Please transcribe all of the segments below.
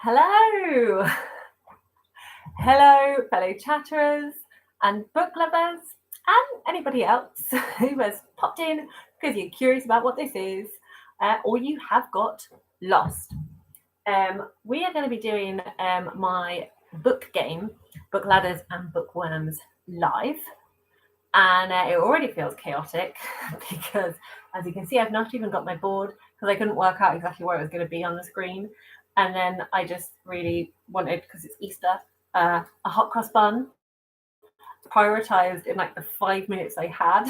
Hello! Hello, fellow chatterers and book lovers, and anybody else who has popped in because you're curious about what this is, or you have got lost. We are going to be doing my book game, Bookladders and Bookworms, live. And it already feels chaotic because, as you can see, I've not even got my board because I couldn't work out exactly where it was going to be on the screen. And then I just really wanted, because it's Easter, a hot cross bun, prioritized in like the 5 minutes I had,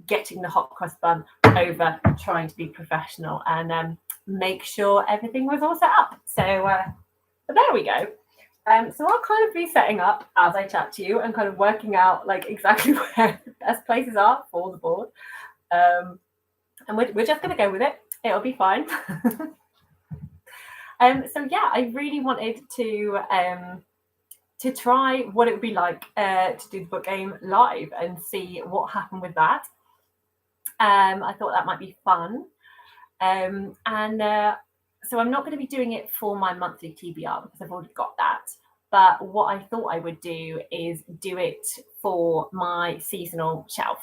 getting the hot cross bun over trying to be professional and make sure everything was all set up. So there we go. So I'll kind of be setting up as I chat to you and kind of working out like exactly where the best places are for the board. And we're just going to go with it. It'll be fine. So yeah, I really wanted to try what it would be like to do the book game live and see what happened with that. I thought that might be fun. So I'm not going to be doing it for my monthly TBR because I've already got that. But what I thought I would do is do it for my seasonal shelf.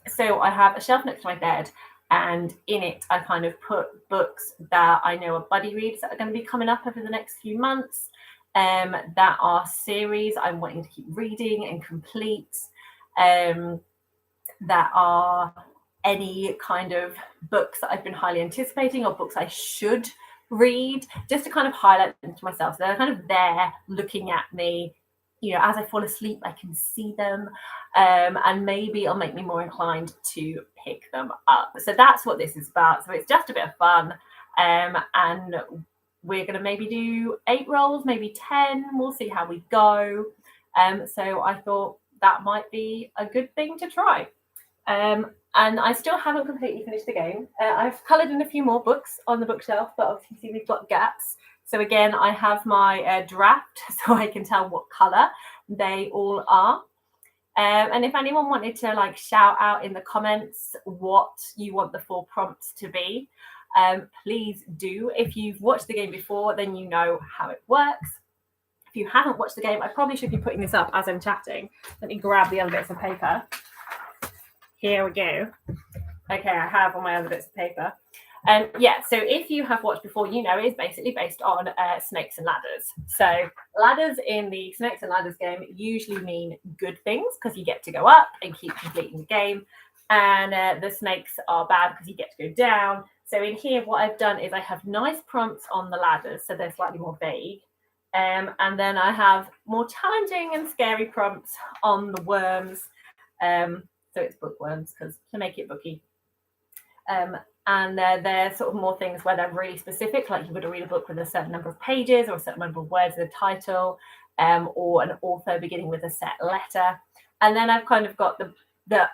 So I have a shelf next to my bed, and in it I kind of put books that I know are buddy reads that are going to be coming up over the next few months, that are series I'm wanting to keep reading and complete, that are any kind of books that I've been highly anticipating or books I should read, just to kind of highlight them to myself. So they're kind of there looking at me, you know, as I fall asleep, I can see them, and maybe it'll make me more inclined to pick them up. So that's what this is about. So it's just a bit of fun, and we're going to maybe do 8 rolls, maybe 10. We'll see how we go. So I thought that might be a good thing to try. And I still haven't completely finished the game. I've coloured in a few more books on the bookshelf, but obviously we've got gaps. So again, I have my draft so I can tell what colour they all are. And if anyone wanted to like shout out in the comments what you want the 4 prompts to be, please do. If you've watched the game before, then you know how it works. If you haven't watched the game, I probably should be putting this up as I'm chatting. Let me grab the other bits of paper. Here we go. Okay, I have all my other bits of paper. Yeah, so if you have watched before, you know it's basically based on snakes and ladders. So ladders in the snakes and ladders game usually mean good things because you get to go up and keep completing the game. And the snakes are bad because you get to go down. So in here, what I've done is I have nice prompts on the ladders, so they're slightly more vague. And then I have more challenging and scary prompts on the worms. So it's bookworms because to make it booky. And they're sort of more things where they're really specific, like you would read a book with a certain number of pages or a certain number of words in the title, or an author beginning with a set letter. And then I've kind of got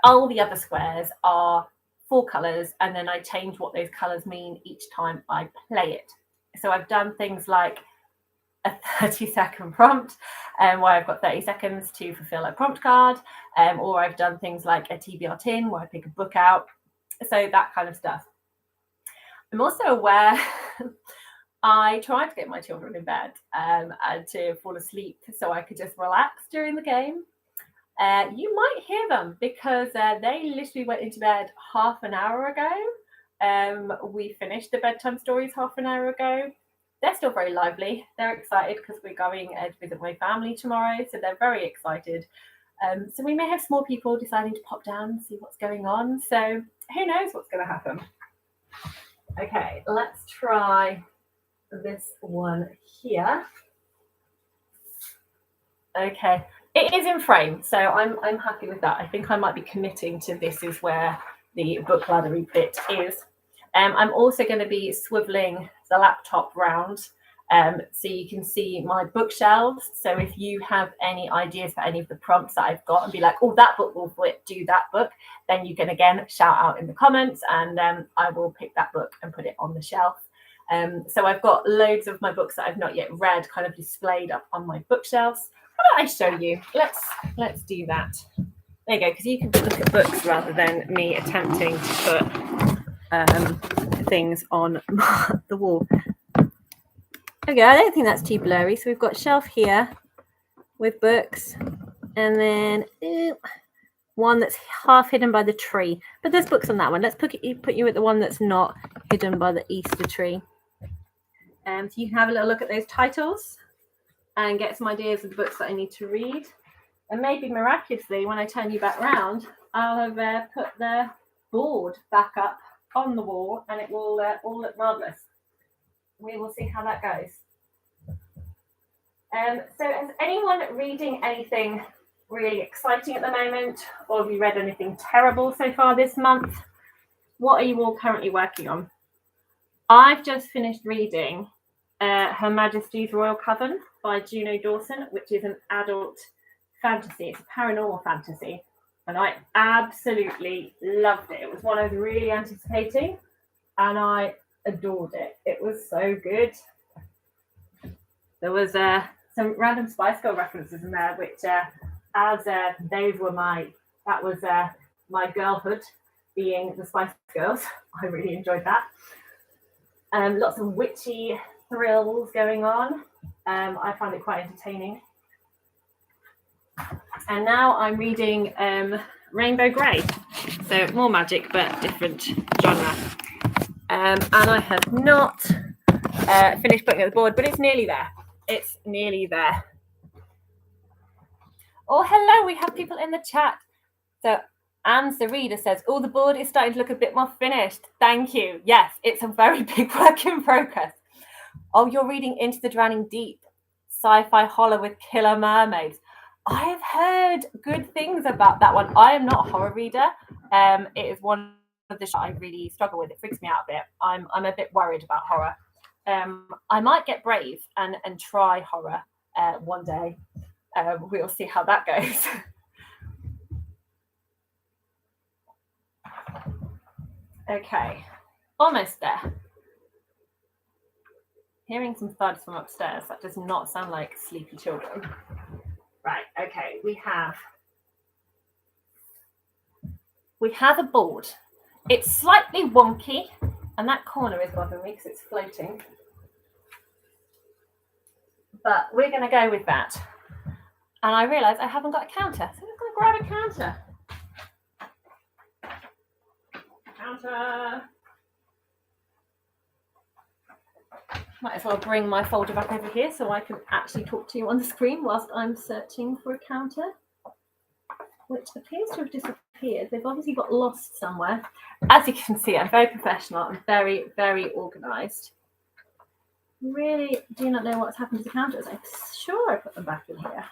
all the other squares are 4 colours, and then I change what those colours mean each time I play it. So I've done things like a 30-second prompt, where I've got 30 seconds to fulfill a prompt card, or I've done things like a TBR tin where I pick a book out. So that kind of stuff. I'm also aware I tried to get my children in bed and to fall asleep so I could just relax during the game. You might hear them because they literally went into bed half an hour ago. We finished the bedtime stories half an hour ago. They're still very lively. They're excited because we're going to visit my family tomorrow, so they're very excited. So we may have small people deciding to pop down and see what's going on. So who knows what's going to happen. Okay, let's try this one here. Okay, it is in frame, so I'm happy with that. I think I might be committing to this is where the book laddery bit is. I'm also going to be swiveling the laptop round so you can see my bookshelves. So if you have any ideas for any of the prompts that I've got and be like, oh, that book will fit, do that book, then you can again shout out in the comments and I will pick that book and put it on the shelf. So I've got loads of my books that I've not yet read kind of displayed up on my bookshelves. Why don't I show you? Let's do that. There you go, because you can look at books rather than me attempting to put things on the wall. There we go. I don't think that's too blurry. So we've got shelf here with books, and then one that's half hidden by the tree. But there's books on that one. Let's put you at the one that's not hidden by the Easter tree. So you can have a little look at those titles and get some ideas of the books that I need to read. And maybe miraculously, when I turn you back round, I'll have put the board back up on the wall, and it will all look marvellous. We will see how that goes. So is anyone reading anything really exciting at the moment, or have you read anything terrible so far this month? What are you all currently working on? I've just finished reading Her Majesty's Royal Coven by Juno Dawson, which is an adult fantasy. It's a paranormal fantasy, and I absolutely loved it. It was one I was really anticipating, and I adored it. It was so good. There was some random Spice Girl references in there, which as those were my girlhood being the Spice Girls. I really enjoyed that. Lots of witchy thrills going on. I found it quite entertaining. And now I'm reading Rainbow Grey. So more magic, but different genre. And I have not finished putting it at the board, but it's nearly there. It's nearly there. Oh, hello, we have people in the chat. So Anne's the reader says, oh, the board is starting to look a bit more finished. Thank you. Yes, it's a very big work in progress. Oh, you're reading Into the Drowning Deep, sci-fi horror with killer mermaids. I have heard good things about that one. I am not a horror reader. It is one of the I really struggle with. It freaks me out a bit. I'm a bit worried about horror. I might get brave and try horror one day. We'll see how that goes. Okay, almost there. Hearing some thuds from upstairs. That does not sound like sleepy children. Right, okay, we have a board. It's slightly wonky, and that corner is bothering me because it's floating. But we're going to go with that. And I realise I haven't got a counter, so I'm going to grab a counter. Counter. Might as well bring my folder back over here so I can actually talk to you on the screen whilst I'm searching for a counter, which appears to have disappeared. They've obviously got lost somewhere. As you can see, I'm very professional. I'm very, very organised. Really do not know what's happened to the counters. I'm sure I put them back in here.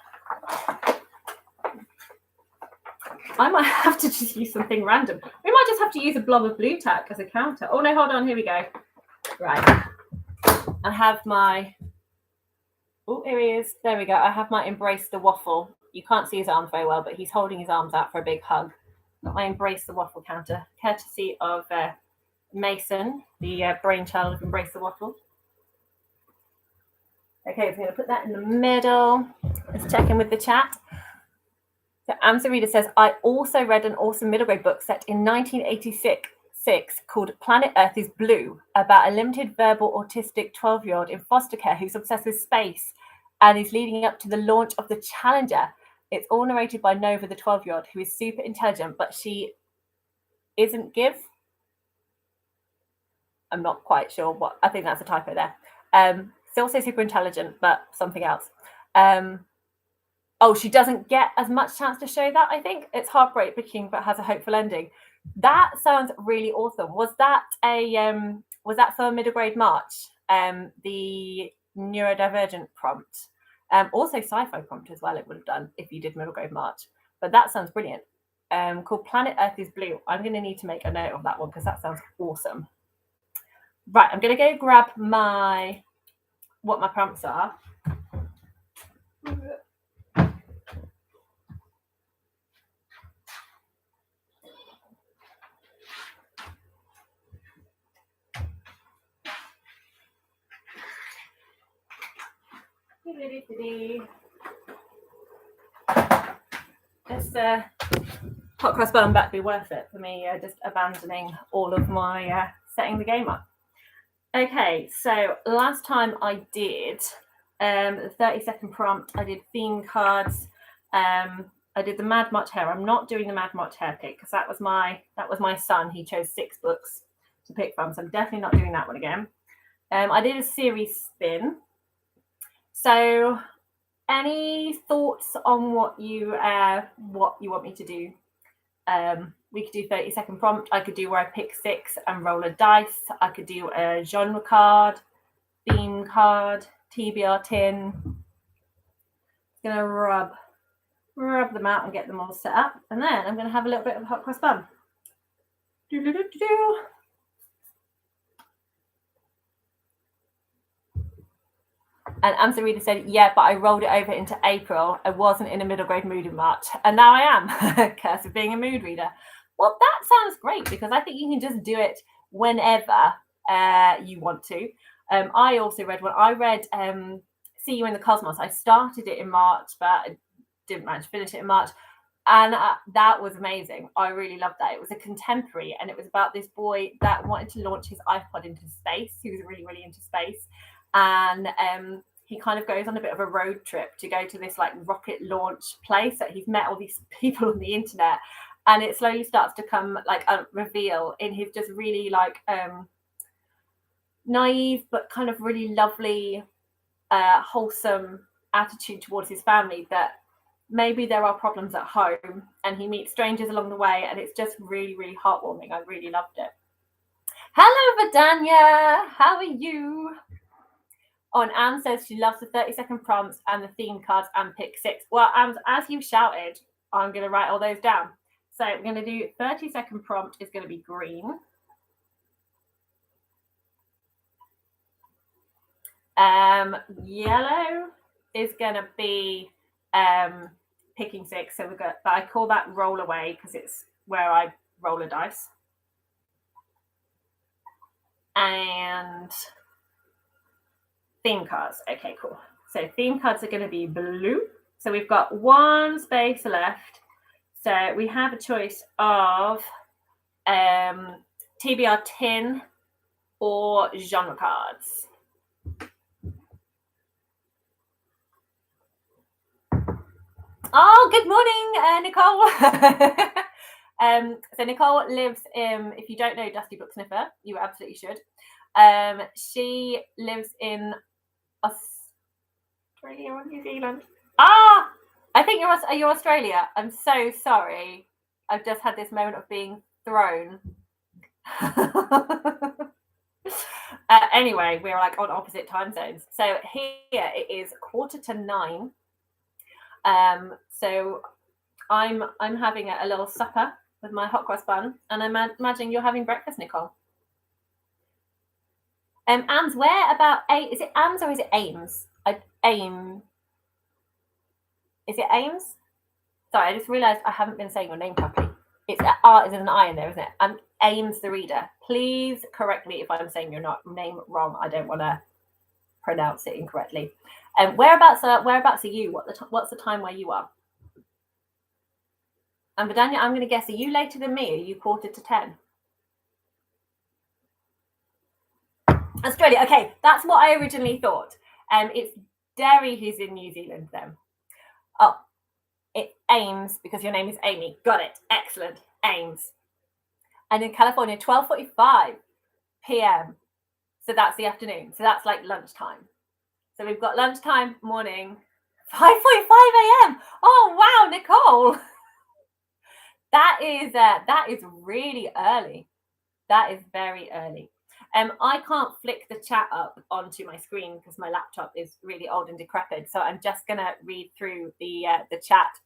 I might have to just use something random. We might just have to use a blob of blue tack as a counter. Oh no, hold on, here we go. Right. I have my, oh, here he is. There we go. I have my Embrace the Waffle. You can't see his arms very well, but he's holding his arms out for a big hug. Got my Embrace the Waffle counter, courtesy of Mason, the brainchild of Embrace the Waffle. Okay, so I'm going to put that in the middle. Let's check in with the chat. So Amsa Reader says, I also read an awesome middle grade book set in 1986 called Planet Earth is Blue, about a limited verbal autistic 12-year-old in foster care who's obsessed with space and is leading up to the launch of the Challenger. It's all narrated by Nova, the 12-year-old, who is super intelligent, but she isn't give. I'm not quite sure what. I think that's a typo there. Still also super intelligent, but something else. Oh, she doesn't get as much chance to show that, I think. It's heartbreaking, but has a hopeful ending. That sounds really awesome. Was that for middle grade March? The neurodivergent prompt. Also sci-fi prompt as well, it would have done if you did middle grade March. But that sounds brilliant. Called Planet Earth is Blue. I'm going to need to make a note of that one because that sounds awesome. Right, I'm going to go grab what my prompts are. This hot cross bun back be worth it for me, just abandoning all of my setting the game up. Okay, so last time I did the 30-second prompt, I did theme cards. I did the Mad Mott Hair. I'm not doing the Mad Mott Hair pick because that was my son. He chose 6 books to pick from, so I'm definitely not doing that one again. I did a series spin. So, any thoughts on what you want me to do? We could do 30-second prompt. I could do where I pick 6 and roll a dice. I could do a genre card, theme card, TBR tin. Gonna rub them out and get them all set up, and then I'm gonna have a little bit of hot cross bun. And Amsa Reader said, yeah, but I rolled it over into April. I wasn't in a middle grade mood in March, and now I am. Curse of being a mood reader. Well, that sounds great because I think you can just do it whenever you want to. I also read one. I read See You in the Cosmos. I started it in March, but I didn't manage to finish it in March. And that was amazing. I really loved that. It was a contemporary, and it was about this boy that wanted to launch his iPod into space. He was really, really into space. And he kind of goes on a bit of a road trip to go to this like rocket launch place that he's met all these people on the internet, and it slowly starts to come like a reveal in his just really like naive but kind of really lovely wholesome attitude towards his family, that maybe there are problems at home, and he meets strangers along the way, and it's just really, really heartwarming. I really loved it. Hello, Vidania. How are you? Anne says she loves the 30-second prompts and the theme cards and pick 6. Well, as you shouted, I'm going to write all those down. So we're going to do 30-second prompt is going to be green. Yellow is going to be picking 6. So we've got, but I call that roll away because it's where I roll a dice. And theme cards. Okay, cool. So theme cards are going to be blue. So we've got 1 space left. So we have a choice of TBR tin or genre cards. Oh, good morning, Nicole. So Nicole lives in, if you don't know Dusty Book Sniffer, you absolutely should. She lives in Australia or New Zealand. I think you're Australia. I'm so sorry. I've just had this moment of being thrown. Anyway, we're like on opposite time zones. So here it is 9:15. So I'm having a little supper with my hot cross bun, and I'm imagining you're having breakfast, Nicole. Anne's, where about is it Anne's or is it Ames? Is it Ames? Sorry, I just realised I haven't been saying your name properly. It's R is an I in there, isn't it? I'm Ames the reader. Please correct me if I'm saying your name wrong. I don't want to pronounce it incorrectly. Whereabouts are you? What's the time where you are? And Vidania, I'm going to guess, are you later than me? Are you 9:45? Australia. Okay, that's what I originally thought. It's Derry who's in New Zealand then. Oh, it's Ames because your name is Amy. Got it. Excellent. Ames. And in California, 12:45 p.m. So that's the afternoon. So that's like lunchtime. So we've got lunchtime, morning, 5:45 a.m. Oh, wow, Nicole. That is really early. That is very early. I can't flick the chat up onto my screen because my laptop is really old and decrepit. So I'm just going to read through the chat.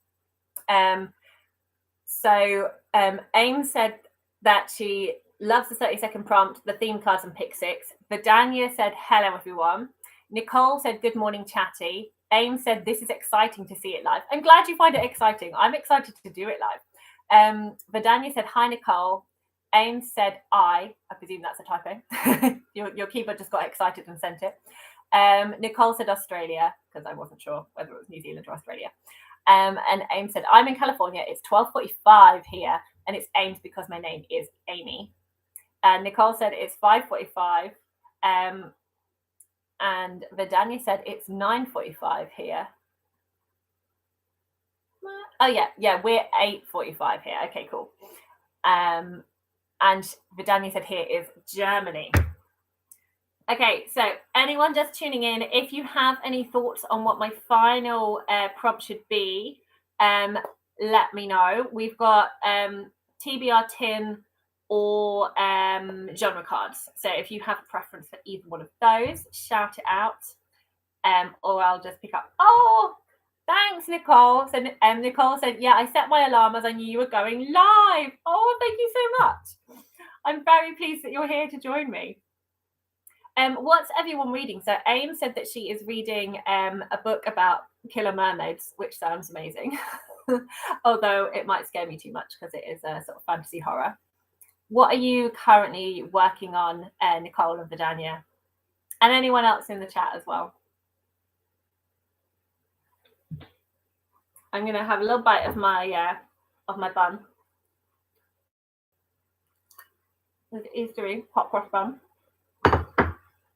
Aim said that she loves the 30-second prompt, the theme cards, and pick 6. Vidania said, hello, everyone. Nicole said, good morning, chatty. Aim said, this is exciting to see it live. I'm glad you find it exciting. I'm excited to do it live. Vidania said, hi, Nicole. Aim said, I presume that's a typo. your keyboard just got excited and sent it. Nicole said Australia, because I wasn't sure whether it was New Zealand or Australia. And Aim said, I'm in California. It's 12:45 here, and it's Ames because my name is Amy. And Nicole said, it's 5:45. And Vidania said it's 9:45 here. Oh yeah, we're 8:45 here. Okay, cool. And Vidania said here is Germany. Okay, so anyone just tuning in, if you have any thoughts on what my final prompt should be, let me know. We've got TBR tin or genre cards. So if you have a preference for either one of those, shout it out. Or I'll just pick up. Oh, thanks, Nicole. So Nicole said, yeah, I set my alarm as I knew you were going live. Oh, thank you so much. I'm very pleased that you're here to join me. What's everyone reading? So Aim said that she is reading a book about killer mermaids, which sounds amazing. Although it might scare me too much because it is a sort of fantasy horror. What are you currently working on, Nicole and Vidania? And anyone else in the chat as well? I'm going to have a little bite of my bun. With Eastery hot cross bun.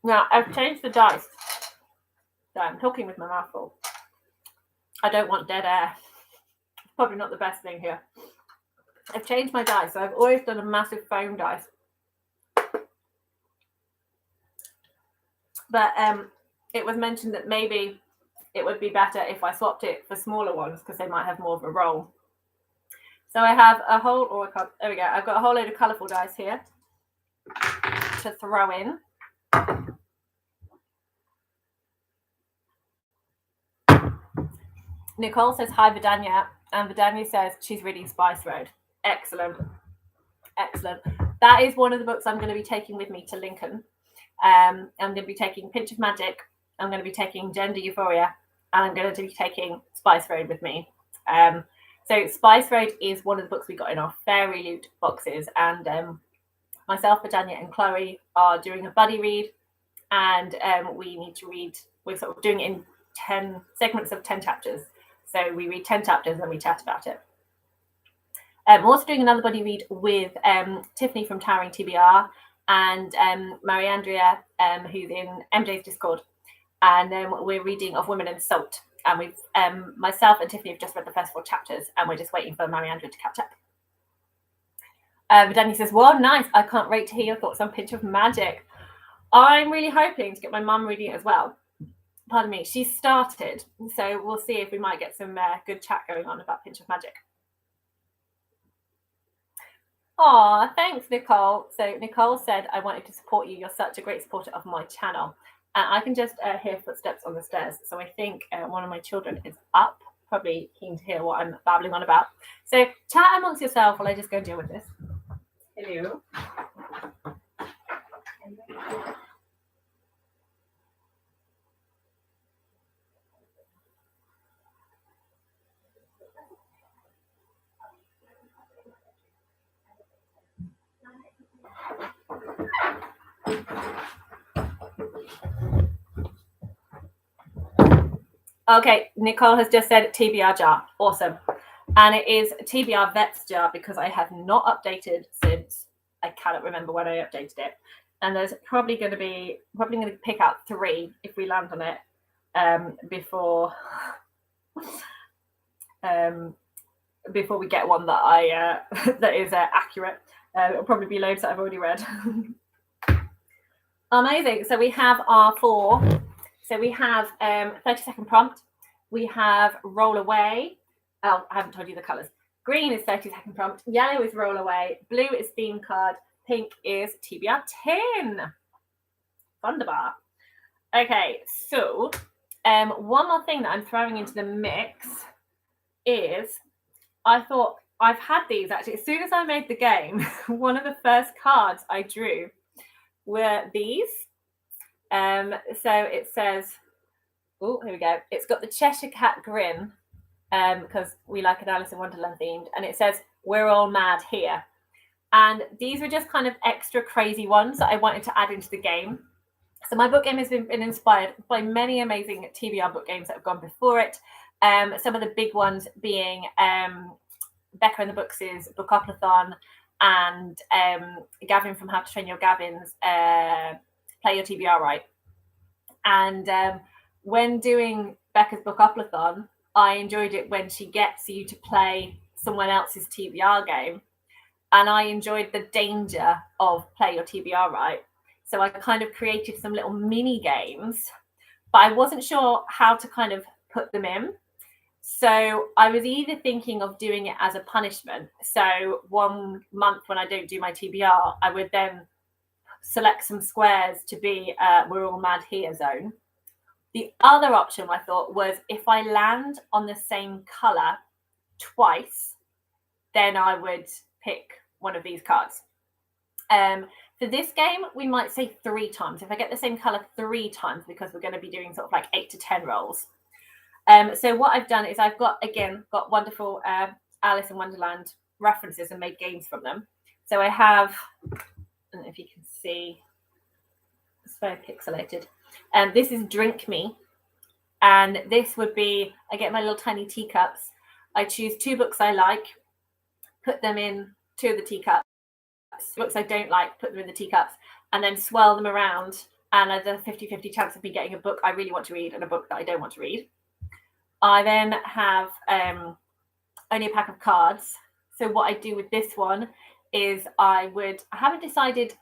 Now, I've changed the dice. So I'm talking with my mouth full. I don't want dead air. It's probably not the best thing here. I've changed my dice. So I've always done a massive foam dice. But it was mentioned that maybe it would be better if I swapped it for smaller ones because they might have more of a roll. So I have a whole, there we go. I've got a whole load of colourful dice here to throw in. Nicole says, hi, Vidania. And Vidania says she's reading Spice Road. Excellent. Excellent. That is one of the books I'm going to be taking with me to Lincoln. I'm going to be taking Pinch of Magic. I'm going to be taking Gender Euphoria. And I'm going to be taking Spice Road with me. So Spice Road is one of the books we got in our Fairy Loot boxes. And myself, Vidania, and Chloe are doing a buddy read. And we need to read, we're sort of doing it in 10 segments of 10 chapters. So we read 10 chapters and we chat about it. I'm also doing another buddy read with Tiffany from Towering TBR and Mariandria, who's in MJ's Discord. And we're reading Of Women and Salt. And we've myself and Tiffany have just read the first 4 chapters and we're just waiting for Mariandria to catch up. Danny says, well, nice. I can't wait to hear your thoughts on Pinch of Magic. I'm really hoping to get my mum reading it as well. Pardon me, she's started, so we'll see if we might get some good chat going on about Pinch of Magic. Oh, thanks, Nicole. So Nicole said, I wanted to support you. You're such a great supporter of my channel. And I can just hear footsteps on the stairs. So I think one of my children is up, probably keen to hear what I'm babbling on about. So chat amongst yourself while I just go deal with this. Hello. Okay, Nicole has just said TBR jar. Awesome. And it is TBR Vets jar because I have not updated since I cannot remember when I updated it. And there's probably going to pick out 3 if we land on it before we get one that I that is accurate. It'll probably be loads that I've already read. Amazing. So we have our 4. So we have 30-second prompt. We have roll away. Oh, I haven't told you the colours. Green is 30-second prompt. Yellow is roll away. Blue is theme card. Pink is TBR 10. Wunderbar. Okay, so one more thing that I'm throwing into the mix is I thought I've had these actually. As soon as I made the game, one of the first cards I drew were these. So it says, oh, here we go. It's got the Cheshire Cat grin because we like an Alice in Wonderland themed. And it says, we're all mad here. And these were just kind of extra crazy ones that I wanted to add into the game. So my book game has been inspired by many amazing TBR book games that have gone before it. Some of the big ones being Becca and the Books' Bookathon and Gavin from How to Train Your Gavins play your TBR right. And when doing Becca's Book Upathon, I enjoyed it when she gets you to play someone else's TBR game. And I enjoyed the danger of play your TBR right. So I kind of created some little mini games, but I wasn't sure how to kind of put them in. So I was either thinking of doing it as a punishment. So 1 month when I don't do my TBR, I would then select some squares to be We're All Mad Here zone. The other option I thought was if I land on the same colour twice, then I would pick one of these cards. For this game, we might say 3 times. If I get the same colour 3 times, because we're going to be doing sort of like 8 to 10 rolls. So what I've done is I've got wonderful Alice in Wonderland references and made games from them. So I have, I don't know if you can see, it's very pixelated. This is Drink Me. And this would be, I get my little tiny teacups. I choose 2 books I like, put them in 2 of the teacups. Books I don't like, put them in the teacups, and then swirl them around. And there's a 50-50 chance of me getting a book I really want to read and a book that I don't want to read. I then have only a pack of cards. So what I do with this one is I haven't decided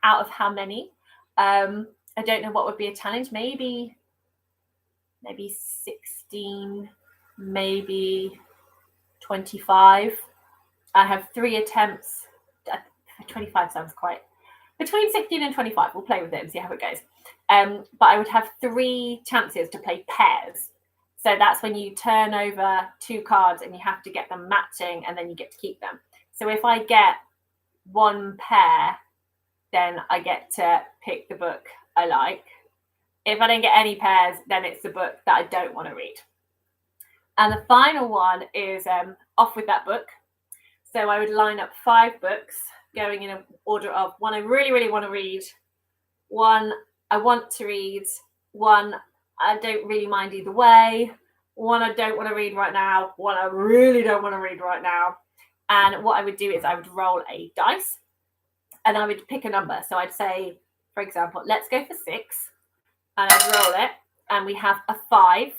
out of how many. I don't know what would be a challenge. Maybe 16, maybe 25. I have 3 attempts. 25 sounds quite. Between 16 and 25. We'll play with it and see how it goes. But I would have 3 chances to play pairs. So that's when you turn over 2 cards and you have to get them matching, and then you get to keep them. So if I get 1 pair, then I get to pick the book I like. If I don't get any pairs, then it's the book that I don't want to read. And the final one is Off With That Book. So I would line up 5 books going in an order of 1 I really, really want to read, 1 I want to read, 1 I don't really mind either way, 1 I don't want to read right now, 1 I really don't want to read right now. And what I would do is I would roll a dice and I would pick a number. So I'd say, for example, let's go for 6. And I'd roll it, and we have a 5.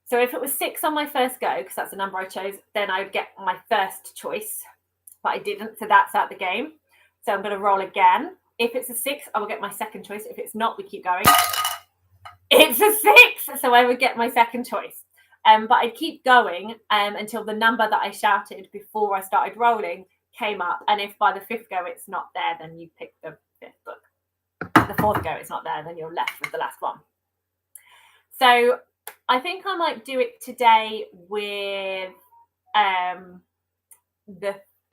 So if it was 6 on my first go, because that's the number I chose, then I would get my first choice. But I didn't, so that's out the game. So I'm going to roll again. If it's a 6, I will get my second choice. If it's not, we keep going. It's a 6, so I would get my second choice. But I'd keep going until the number that I shouted before I started rolling came up. And if by the 5th go it's not there, then you pick the 5th book. The 4th go it's not there, then you're left with the last one. So I think I might do it today with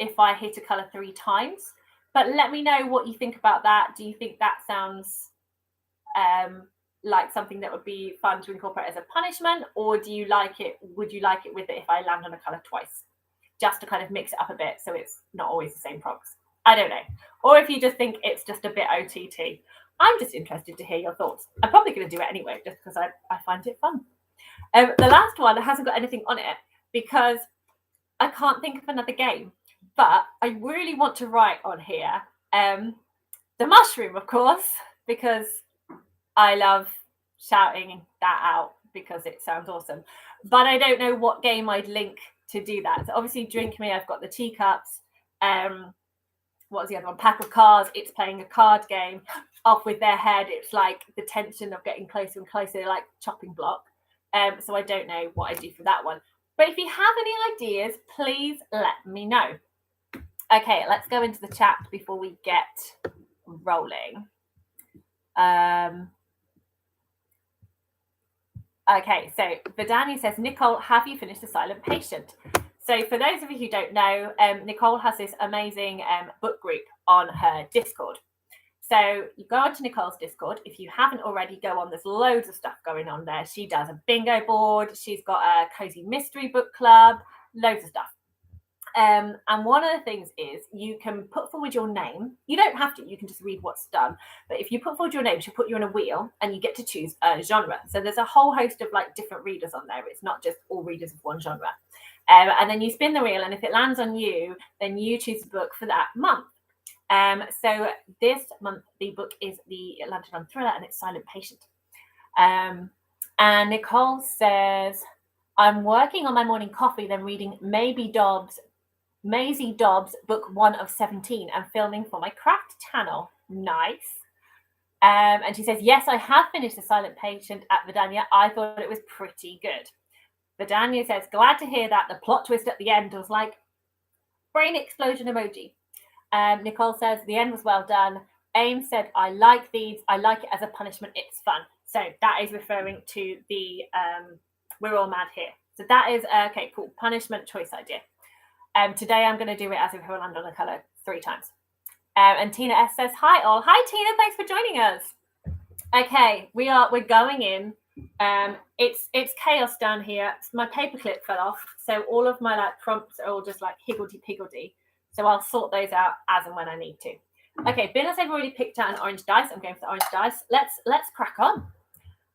if I hit a colour 3 times. But let me know what you think about that. Do you think that sounds like something that would be fun to incorporate as a punishment, or do you like it? Would you like it with it if I land on a colour twice, just to kind of mix it up a bit so it's not always the same prompts? I don't know. Or if you just think it's just a bit OTT. I'm just interested to hear your thoughts. I'm probably going to do it anyway, just because I find it fun. The last one hasn't got anything on it because I can't think of another game. But I really want to write on here the mushroom, of course, because I love shouting that out because it sounds awesome. But I don't know what game I'd link to do that. So obviously, Drink Me, I've got the teacups. What was the other one? Pack of Cards. It's playing a card game. Off With Their Head. It's like the tension of getting closer and closer, like chopping block. So I don't know what I do for that one. But if you have any ideas, please let me know. Okay, let's go into the chat before we get rolling. Okay, so Vidani says, Nicole, have you finished The Silent Patient? So for those of you who don't know, Nicole has this amazing book group on her Discord. So you go onto Nicole's Discord. If you haven't already, go on. There's loads of stuff going on there. She does a bingo board. She's got a cozy mystery book club, loads of stuff. And one of the things is you can put forward your name. You don't have to. You can just read what's done. But if you put forward your name, she'll put you on a wheel and you get to choose a genre. So there's a whole host of like different readers on there. It's not just all readers of one genre. And then you spin the wheel, and if it lands on you, then you choose a book for that month. So this month, the book is the Atlantic Run thriller, and it's Silent Patient. And Nicole says, I'm working on my morning coffee, then reading Maisie Dobbs' book 1 of 17 and filming for my craft channel. Nice. And she says, yes, I have finished The Silent Patient at Vidania. I thought it was pretty good. Vidania says, glad to hear that. The plot twist at the end was like brain explosion emoji. Nicole says, the end was well done. Ames said, I like these. I like it as a punishment. It's fun. So that is referring to the We're All Mad Here. So that is, okay, cool. Punishment choice idea. Today I'm going to do it as if we land on a colour 3 times. And Tina S says, hi all. Hi Tina, thanks for joining us. Okay, we're going in. It's chaos down here. My paperclip fell off, so all of my like prompts are all just like higgledy-piggledy. So I'll sort those out as and when I need to. Okay, Bill has already picked out an orange dice. I'm going for the orange dice. Let's crack on.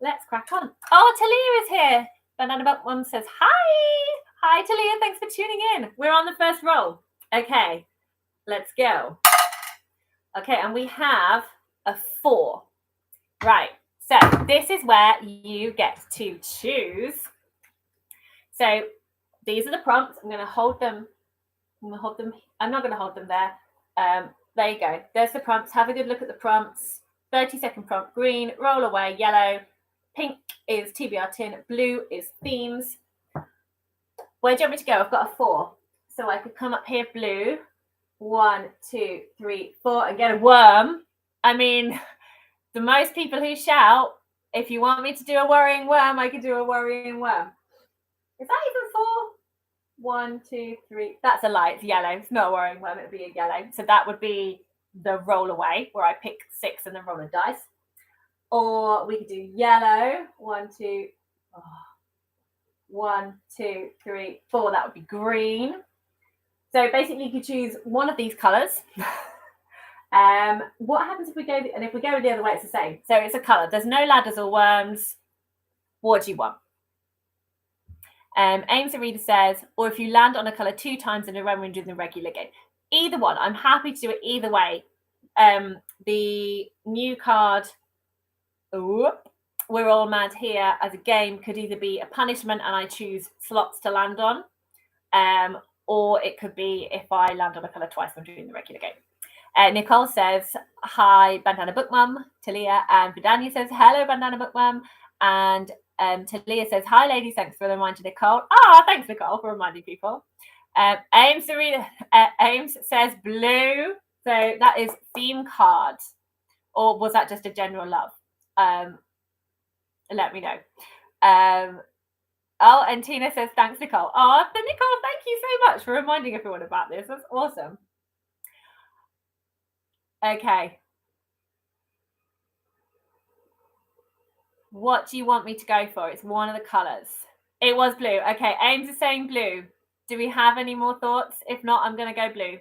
Let's crack on. Oh, Talia is here. Banana Bookworms says, hi. Hi, Talia. Thanks for tuning in. We're on the first roll. Okay, let's go. Okay, and we have a 4. Right, so this is where you get to choose. So these are the prompts. I'm going to hold them. I'm not going to hold them there. There you go. There's the prompts. Have a good look at the prompts. 30-second prompt. Green, roll away. Yellow. Pink is TBR tin. Blue is themes. Where do you want me to go? I've got a 4. So I could come up here, blue. 1, 2, 3, 4, and get a worm. I mean, the most people who shout, if you want me to do a worrying worm, I could do a worrying worm. Is that even 4? 1, 2, 3. That's a lie. It's yellow. It's not a worrying worm. It would be a yellow. So that would be the roll away, where I pick 6 and then roll a dice. Or we could do yellow. 1, 2, 1, 2, 3, 4. That would be green. So basically, you could choose one of these colours. What happens if we go, and if we go the other way, it's the same. So it's a colour. There's no ladders or worms. What do you want? Ames the Reader says, or if you land on a colour 2 times in a row when doing the regular game. Either one. I'm happy to do it either way. The new card, We're All Mad Here, as a game could either be a punishment and I choose slots to land on, or it could be if I land on a colour twice when doing the regular game. Nicole says, hi, Bandana Bookmum. Talia and Vidania says, hello, Bandana Bookmum. And Talia says, hi, ladies. Thanks for the reminder, Nicole. Thanks, Nicole, for reminding people. Ames says blue. So that is theme card. Or was that just a general love? Let me know. And Tina says, thanks, Nicole. Nicole, thank you so much for reminding everyone about this. That's awesome. Okay. What do you want me to go for? It's one of the colours. It was blue. Okay, Ames is saying blue. Do we have any more thoughts? If not, I'm going to go blue.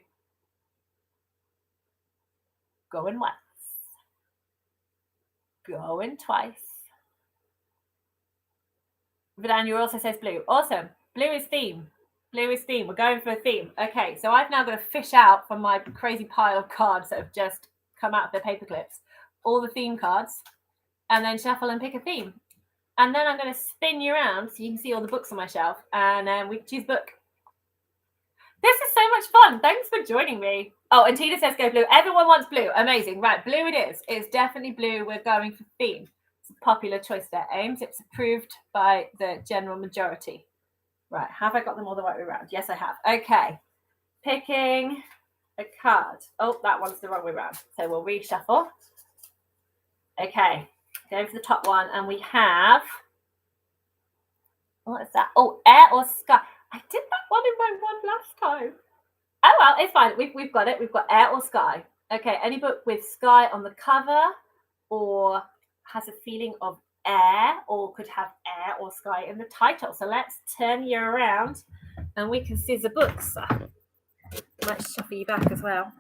Going once. Going twice. Vidania also says blue. Awesome. Blue is theme. Blue is theme. We're going for a theme. Okay, so I've now got to fish out from my crazy pile of cards that have just come out of their paper clips all the theme cards, and then shuffle and pick a theme. And then I'm going to spin you around so you can see all the books on my shelf, and we can choose book. This is so much fun. Thanks for joining me. Oh, and Tina says go blue. Everyone wants blue. Amazing. Right, blue it is. It's definitely blue. We're going for theme. It's a popular choice there, Ames. It's approved by the general majority. Right, have I got them all the right way around? Yes, I have. Okay. Picking a card. Oh, that one's the wrong way around. So we'll reshuffle. Okay. Going for the top one, and we have, what is that? Oh, air or sky. I did that one in my one last time. Oh, well, it's fine. We've got it. We've got air or sky. Okay, any book with sky on the cover or has a feeling of air or could have air or sky in the title. So let's turn you around and we can see the books. Might shuffle you back as well.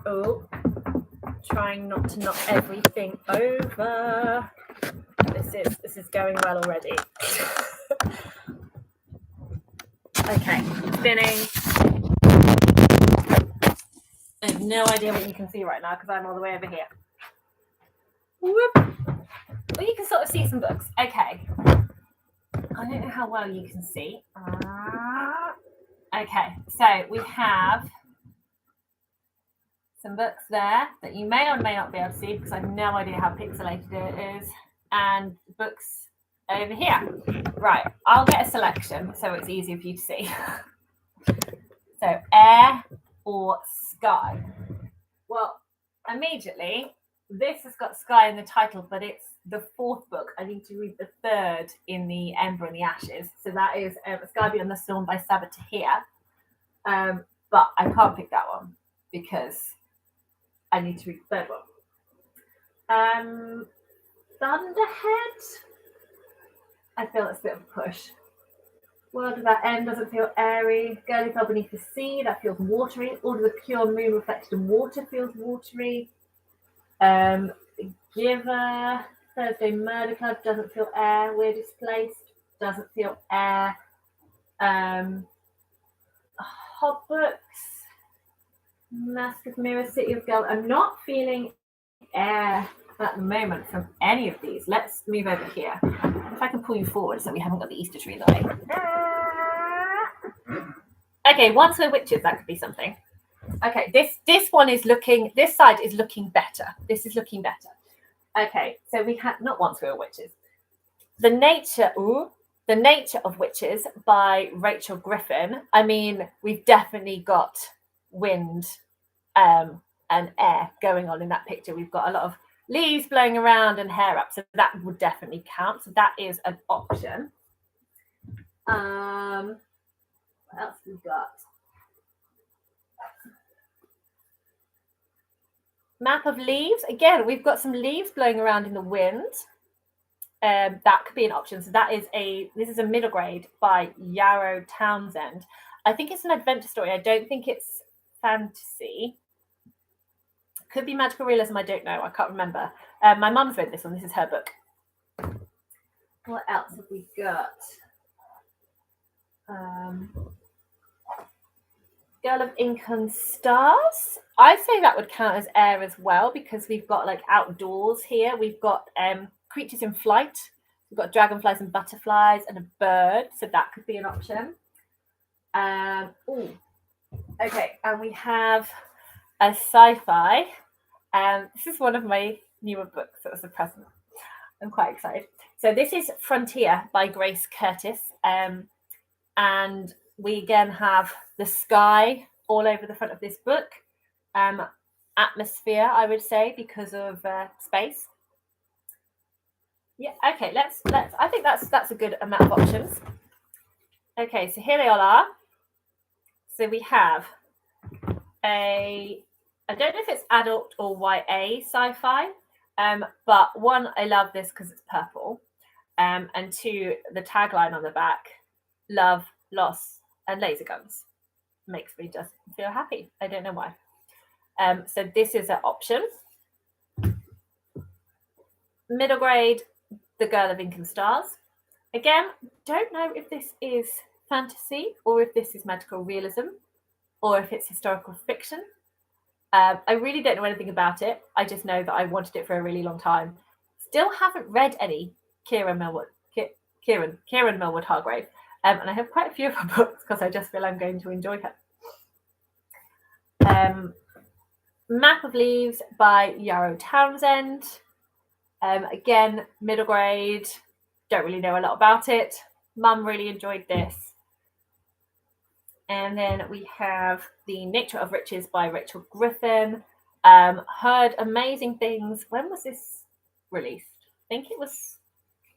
Oh, trying not to knock everything over. This is going well already. Okay, spinning. no idea what you can see right now because I'm all the way over here. Whoop. Well, you can sort of see some books. Okay. I don't know how well you can see. Okay, so we have some books there that you may or may not be able to see because I have no idea how pixelated it is. And books over here. Right, I'll get a selection so it's easier for you to see. So air or sky? Well, immediately, this has got sky in the title, but it's the fourth book. I need to read the third in the Ember and the Ashes. So that is Sky Beyond the Storm by Sabbath Tahir. But I can't pick that one because I need to read the third one. Thunderhead? I feel it's a bit of a push. World Without End doesn't feel airy. Girlie Fell Beneath the Sea, that feels watery. Order of the Pure Moon reflected in water feels watery. Giver, Thursday Murder Club doesn't feel air. We're Displaced doesn't feel air. Hot Books, Mask of Mirrors, City of Gold. I'm not feeling air at the moment from any of these. Let's move over here. If I can pull you forward so we haven't got the Easter tree in the way. Okay, Once We're Witches, that could be something. Okay, this one is looking, this side is looking better. This is looking better. Okay, so we had, not Once We Were Witches. The Nature of Witches by Rachel Griffin. I mean, we've definitely got wind and air going on in that picture. We've got a lot of leaves blowing around and hair up, so that would definitely count. So that is an option. What else we got? Map of Leaves. Again, we've got some leaves blowing around in the wind. That could be an option. So this is a middle grade by Yarrow Townsend. I think it's an adventure story. I don't think it's fantasy. Could be magical realism. I don't know. I can't remember. My mum's read this one. This is her book. What else have we got? Girl of Ink and Stars. I say that would count as air as well because we've got like outdoors here. We've got creatures in flight. We've got dragonflies and butterflies and a bird. So that could be an option. Okay, and we have a sci-fi. This is one of my newer books that was a present. I'm quite excited. So this is Frontier by Grace Curtis. And we again have the sky all over the front of this book. Atmosphere, I would say, because of space. Yeah, okay, let's I think that's a good amount of options. Okay, so here they all are. So we have I don't know if it's adult or YA sci-fi, but one, I love this because it's purple. And two, the tagline on the back, love, loss, and laser guns. Makes me just feel happy. I don't know why. So this is an option. Middle grade, The Girl of Ink and Stars. Again, don't know if this is fantasy or if this is magical realism or if it's historical fiction. I really don't know anything about it. I just know that I wanted it for a really long time. Still haven't read any Kieran Millwood Hargrave. And I have quite a few of her books because I just feel I'm going to enjoy her. Map of Leaves by Yarrow Townsend. Again, middle grade. Don't really know a lot about it. Mum really enjoyed this. And then we have The Nature of Riches by Rachel Griffin. Heard amazing things. When was this released? I think it was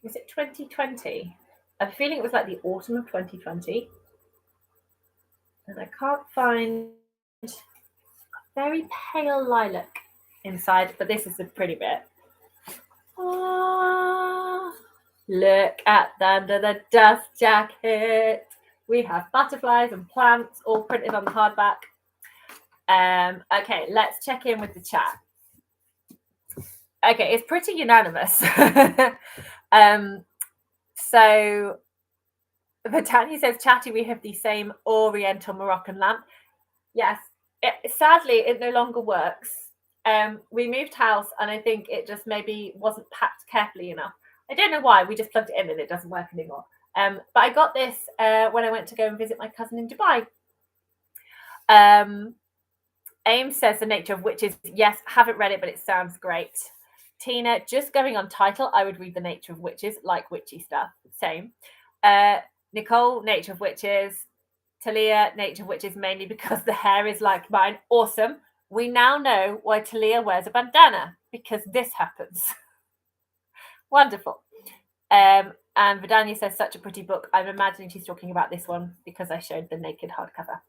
it 2020? I have a feeling it was like the autumn of 2020. And I can't find very pale lilac inside, but this is the pretty bit. Oh, look at under the dust jacket. We have butterflies and plants all printed on the hardback. Okay, let's check in with the chat. Okay, it's pretty unanimous. So Vitania says, Chatty, we have the same Oriental Moroccan lamp. Yes, Sadly, it no longer works. We moved house, and I think it just maybe wasn't packed carefully enough. I don't know why. We just plugged it in, and it doesn't work anymore. But I got this when I went to go and visit my cousin in Dubai. Ames says The Nature of Witches. Yes, haven't read it, but it sounds great. Tina, just going on title, I would read The Nature of Witches, like witchy stuff. Same. Nicole, Nature of Witches. Talia, Nature of Witches, mainly because the hair is like mine. Awesome. We now know why Talia wears a bandana, because this happens. Wonderful. And Vidania says, such a pretty book. I'm imagining she's talking about this one because I showed the naked hardcover.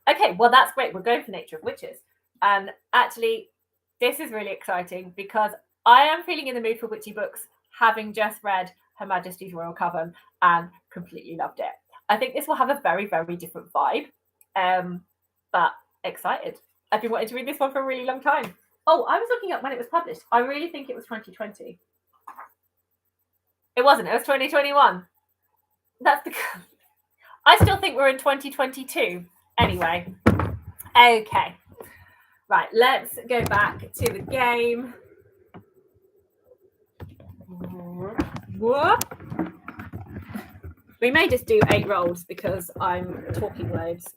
Okay, well, that's great. We're going for Nature of Witches. And actually, this is really exciting because I am feeling in the mood for witchy books, having just read Her Majesty's Royal Coven and completely loved it. I think this will have a very, very different vibe, but excited. I've been wanting to read this one for a really long time. Oh, I was looking up when it was published. I really think it was 2020. It wasn't. It was 2021. That's the... I still think we're in 2022. Anyway. Okay. Right, let's go back to the game. Whoop. We may just do 8 rolls because I'm talking loads.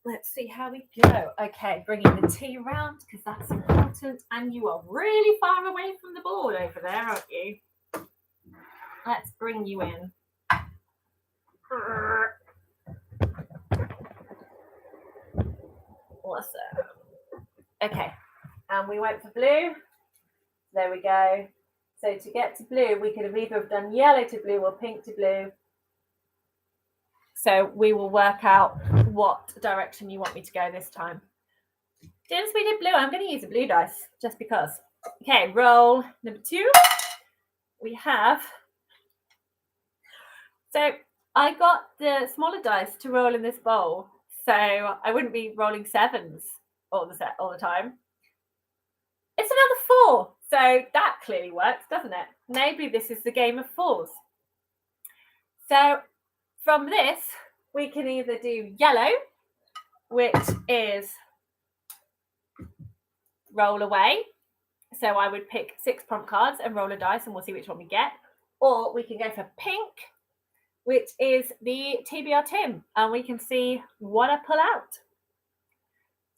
Let's see how we go. Okay, bringing the tea around because that's important. And you are really far away from the board over there, aren't you? Let's bring you in. Awesome. Okay, and we went for blue. There we go. So to get to blue, we could have either have done yellow to blue or pink to blue. So we will work out what direction you want me to go this time. Since we did blue, I'm going to use a blue dice just because. Okay, roll number 2. We have... So I got the smaller dice to roll in this bowl, so I wouldn't be rolling 7s all the time. It's another 4, so that clearly works, doesn't it? Maybe this is the game of 4s. So from this, we can either do yellow, which is roll away. So I would pick 6 prompt cards and roll a dice, and we'll see which one we get. Or we can go for pink, which is the TBR Tim, and we can see what I pull out.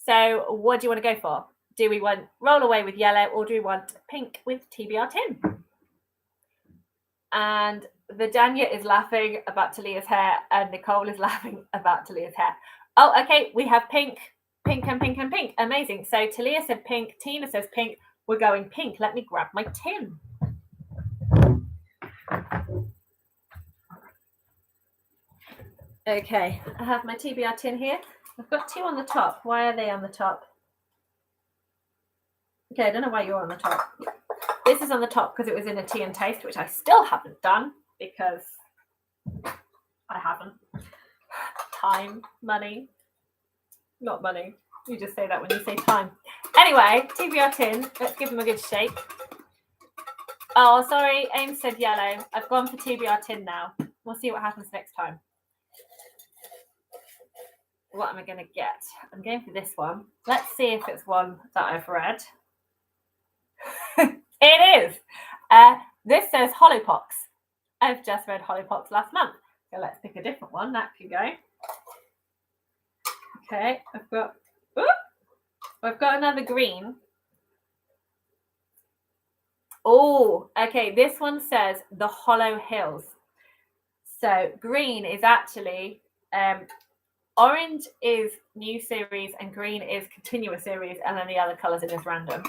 So what do you want to go for? Do we want roll away with yellow, or do we want pink with TBR Tim? And Vidania is laughing about Talia's hair, and Nicole is laughing about Talia's hair. Oh, okay, we have pink, pink, and pink, and pink. Amazing. So Talia said pink, Tina says pink. We're going pink. Let me grab my tin. Okay, I have my TBR tin here. I've got 2 on the top. Why are they on the top? Okay, I don't know why you're on the top. This is on the top because it was in a tea and taste, which I still haven't done because I haven't. Time, money, not money. You just say that when you say time. Anyway, TBR tin. Let's give them a good shake. Oh, sorry. Ames said yellow. I've gone for TBR tin now. We'll see what happens next time. What am I going to get? I'm going for this one. Let's see if it's one that I've read. It is. This says Hollowpox. I've just read Hollowpox last month. So let's pick a different one. That can go. Okay, I've got another green. Oh, okay. This one says The Hollow Hills. So green is actually... orange is new series and green is continuous series, and then the other colours are just random.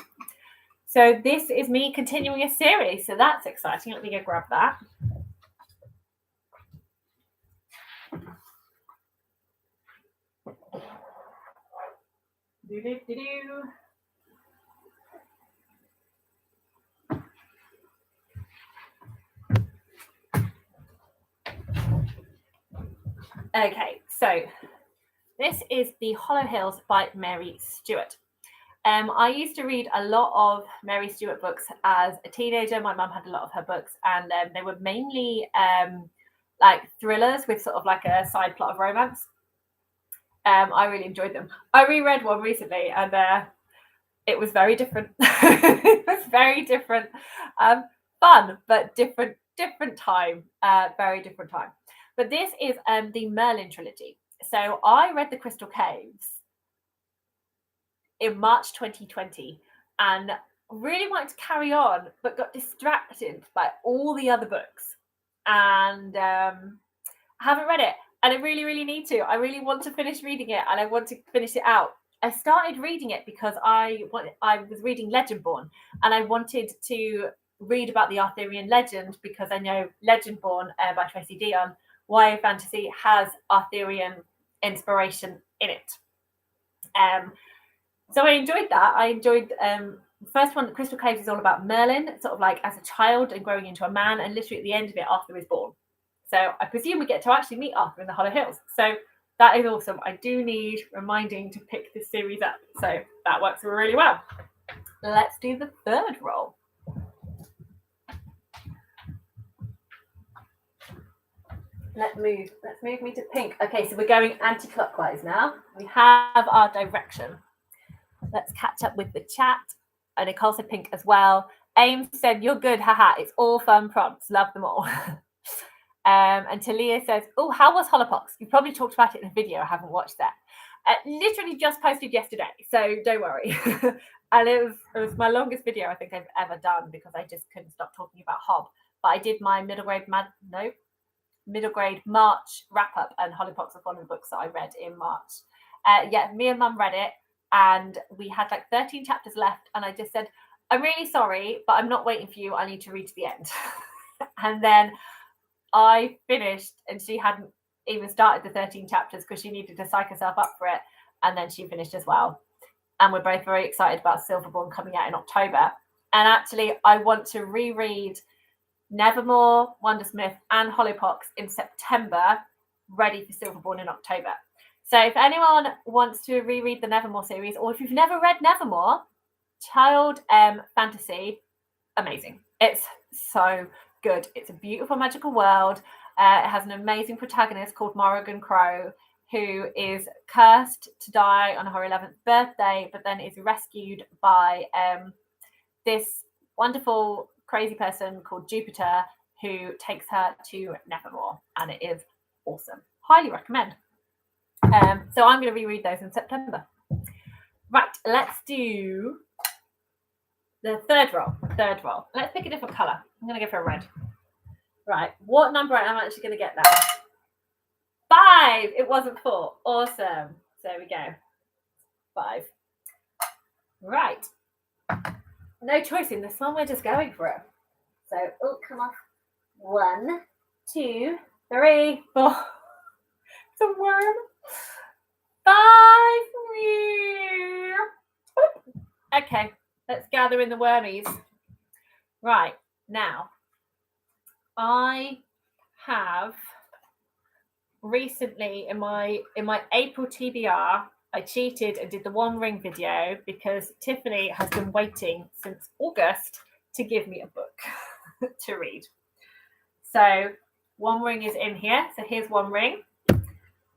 So this is me continuing a series, so that's exciting. Let me go grab that. Okay, so this is The Hollow Hills by Mary Stewart. I used to read a lot of Mary Stewart books as a teenager. My mum had a lot of her books, and they were mainly like thrillers with sort of like a side plot of romance. I really enjoyed them. I reread one recently, and it was very different. It was very different. Fun, but different time. Very different time. But this is the Merlin trilogy. So I read The Crystal Caves in March 2020 and really wanted to carry on, but got distracted by all the other books. And haven't read it. And I really, really need to. I really want to finish reading it, and I want to finish it out. I started reading it because I was reading Legendborn, and I wanted to read about the Arthurian legend because I know Legendborn by Tracy Deonn, YA fantasy, has Arthurian inspiration in it. So I enjoyed that. I enjoyed the first one, Crystal Caves, is all about Merlin, sort of like as a child and growing into a man, and literally at the end of it, Arthur is born. So I presume we get to actually meet Arthur in the Hollow Hills. So that is awesome. I do need reminding to pick this series up. So that works really well. Let's do the third roll. Let's move me to pink. Okay, so we're going anti-clockwise now. We have our direction. Let's catch up with the chat. And Nicole said pink as well. Ames said, you're good, haha. It's all fun prompts. Love them all. And Talia says, oh, how was Holopox? You probably talked about it in a video. I haven't watched that. Literally just posted yesterday, so don't worry. And it was my longest video I think I've ever done because I just couldn't stop talking about Hob. But I did my middle grade March wrap up, and Holopox was one of the books that I read in March. Yeah, me and Mum read it, and we had like 13 chapters left, and I just said, I'm really sorry, but I'm not waiting for you. I need to read to the end. And then I finished, and she hadn't even started the 13 chapters because she needed to psych herself up for it. And then she finished as well. And we're both very excited about Silverborn coming out in October. And actually, I want to reread Nevermore, Wondersmith, and Holopox in September, ready for Silverborn in October. So if anyone wants to reread the Nevermore series, or if you've never read Nevermore, child fantasy, amazing. It's so good. It's a beautiful magical world. It has an amazing protagonist called Morrigan Crow, who is cursed to die on her 11th birthday, but then is rescued by this wonderful crazy person called Jupiter, who takes her to Nevermore, and it is awesome. Highly recommend. So I'm going to reread those in September. Right, let's do the third roll. Let's pick a different colour. I'm going to go for a red. Right, what number am I actually going to get now? 5. It wasn't 4. Awesome. So there we go. 5. Right. No choice in this one. We're just going for it. So, oh, come off. 1, 2, 3, 4. It's a worm. 5. Okay, let's gather in the wormies. Right, now, I have recently in my April TBR, I cheated and did the One Ring video because Tiffany has been waiting since August to give me a book to read. So One Ring is in here. So here's One Ring.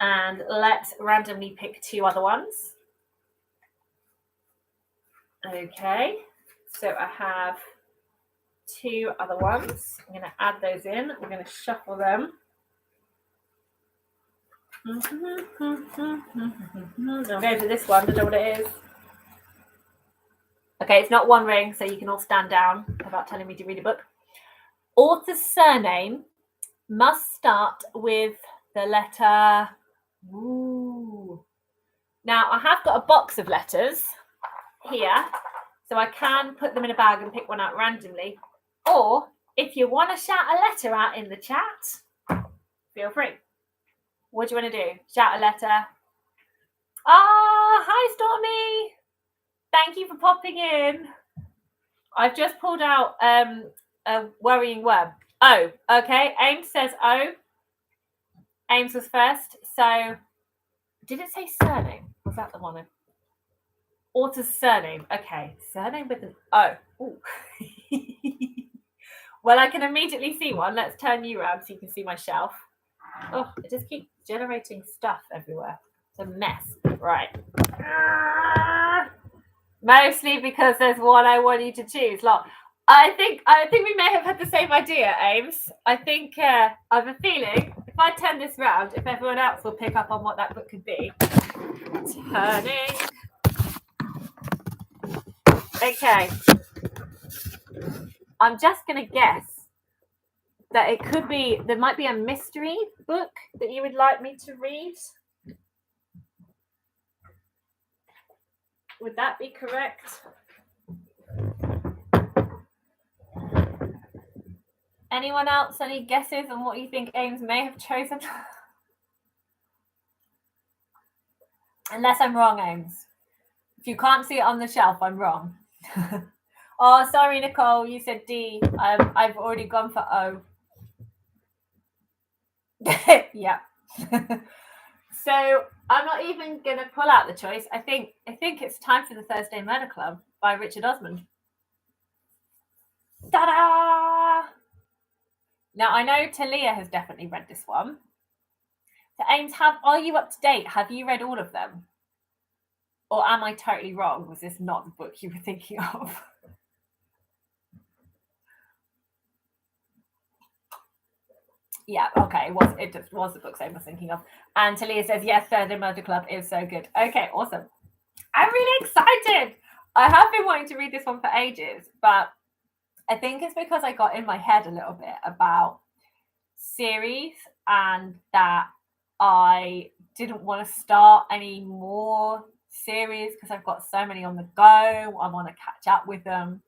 And let's randomly pick 2 other ones. Okay, so I have 2 other ones. I'm going to add those in. We're going to shuffle them. I'm going for this one. I don't know what it is. Okay, it's not One Ring, so you can all stand down about telling me to read a book. Author's surname must start with the letter Ooh. Now, I have got a box of letters here, so I can put them in a bag and pick one out randomly. Or, if you want to shout a letter out in the chat, feel free. What do you want to do? Shout a letter. Hi, Stormy. Thank you for popping in. I've just pulled out a worrying worm. O. Okay, Ames says O. Ames was first. So, did it say surname? Was that the one? Author's surname. Okay, surname with an O. Ooh. Well, I can immediately see one. Let's turn you around so you can see my shelf. Oh, it just keeps generating stuff everywhere. It's a mess. Right. Mostly because there's one I want you to choose. Look, I think we may have had the same idea, Ames. I think I have a feeling if I turn this round, if everyone else will pick up on what that book could be. Turning. Okay. I'm just gonna guess that it could be, there might be a mystery book that you would like me to read. Would that be correct? Anyone else? Any guesses on what you think Ames may have chosen? Unless I'm wrong, Ames. If you can't see it on the shelf, I'm wrong. Oh, sorry, Nicole. You said D. I've already gone for O. Yeah. So I'm not even gonna pull out the choice. I think it's time for the Thursday Murder Club by Richard Osman. Ta-da! Now I know Talia has definitely read this one. So Ames, are you up to date? Have you read all of them? Or am I totally wrong? Was this not the book you were thinking of? Yeah, okay, it just was the book I was thinking of. And Talia says, yes, Thursday Murder Club is so good. Okay, awesome. I'm really excited. I have been wanting to read this one for ages, but I think it's because I got in my head a little bit about series and that I didn't want to start any more series because I've got so many on the go. I want to catch up with them.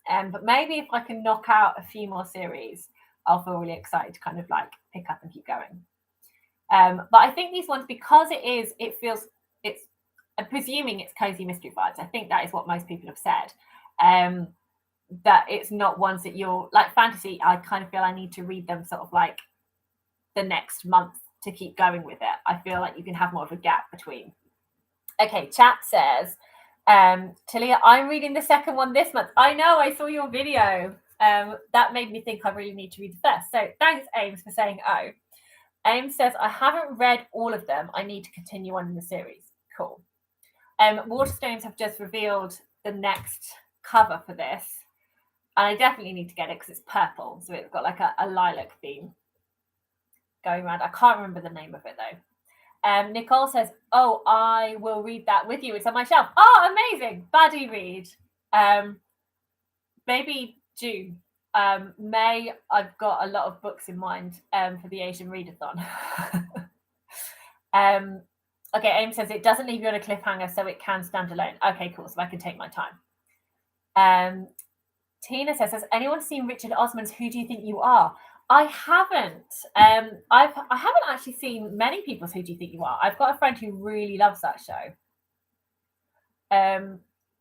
But maybe if I can knock out a few more series, I'll feel really excited to kind of like pick up and keep going. But I think these ones, because I'm presuming it's cozy mystery vibes. I think that is what most people have said. That it's not ones that you're like fantasy. I kind of feel I need to read them sort of like the next month to keep going with it. I feel like you can have more of a gap between. Okay, chat says, Talia, I'm reading the second one this month. I know, I saw your video. That made me think I really need to read the first. So thanks, Ames, for saying oh. Ames says, I haven't read all of them. I need to continue on in the series. Cool. Waterstones have just revealed the next cover for this. And I definitely need to get it because it's purple. So it's got like a lilac theme going around. I can't remember the name of it though. Nicole says, oh, I will read that with you. It's on my shelf. Oh, amazing. Buddy read. Maybe June. May, I've got a lot of books in mind for the Asian Readathon. Okay, Ames says it doesn't leave you on a cliffhanger, so it can stand alone. Okay, cool. So I can take my time. Tina says, has anyone seen Richard Osman's Who Do You Think You Are? I haven't. I haven't actually seen many people's Who Do You Think You Are. I've got a friend who really loves that show.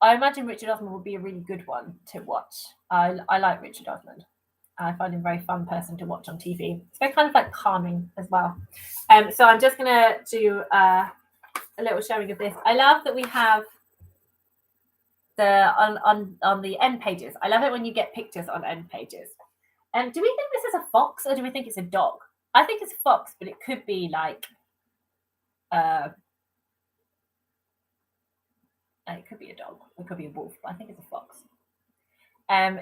I imagine Richard Osman would be a really good one to watch. I like Richard Osman. I find him a very fun person to watch on TV. It's very kind of like calming as well. So I'm just going to do a little showing of this. I love that we have on the end pages. I love it when you get pictures on end pages. Do we think this is a fox or do we think it's a dog? I think it's a fox, but it could be like it could be a dog. It could be a wolf, but I think it's a fox.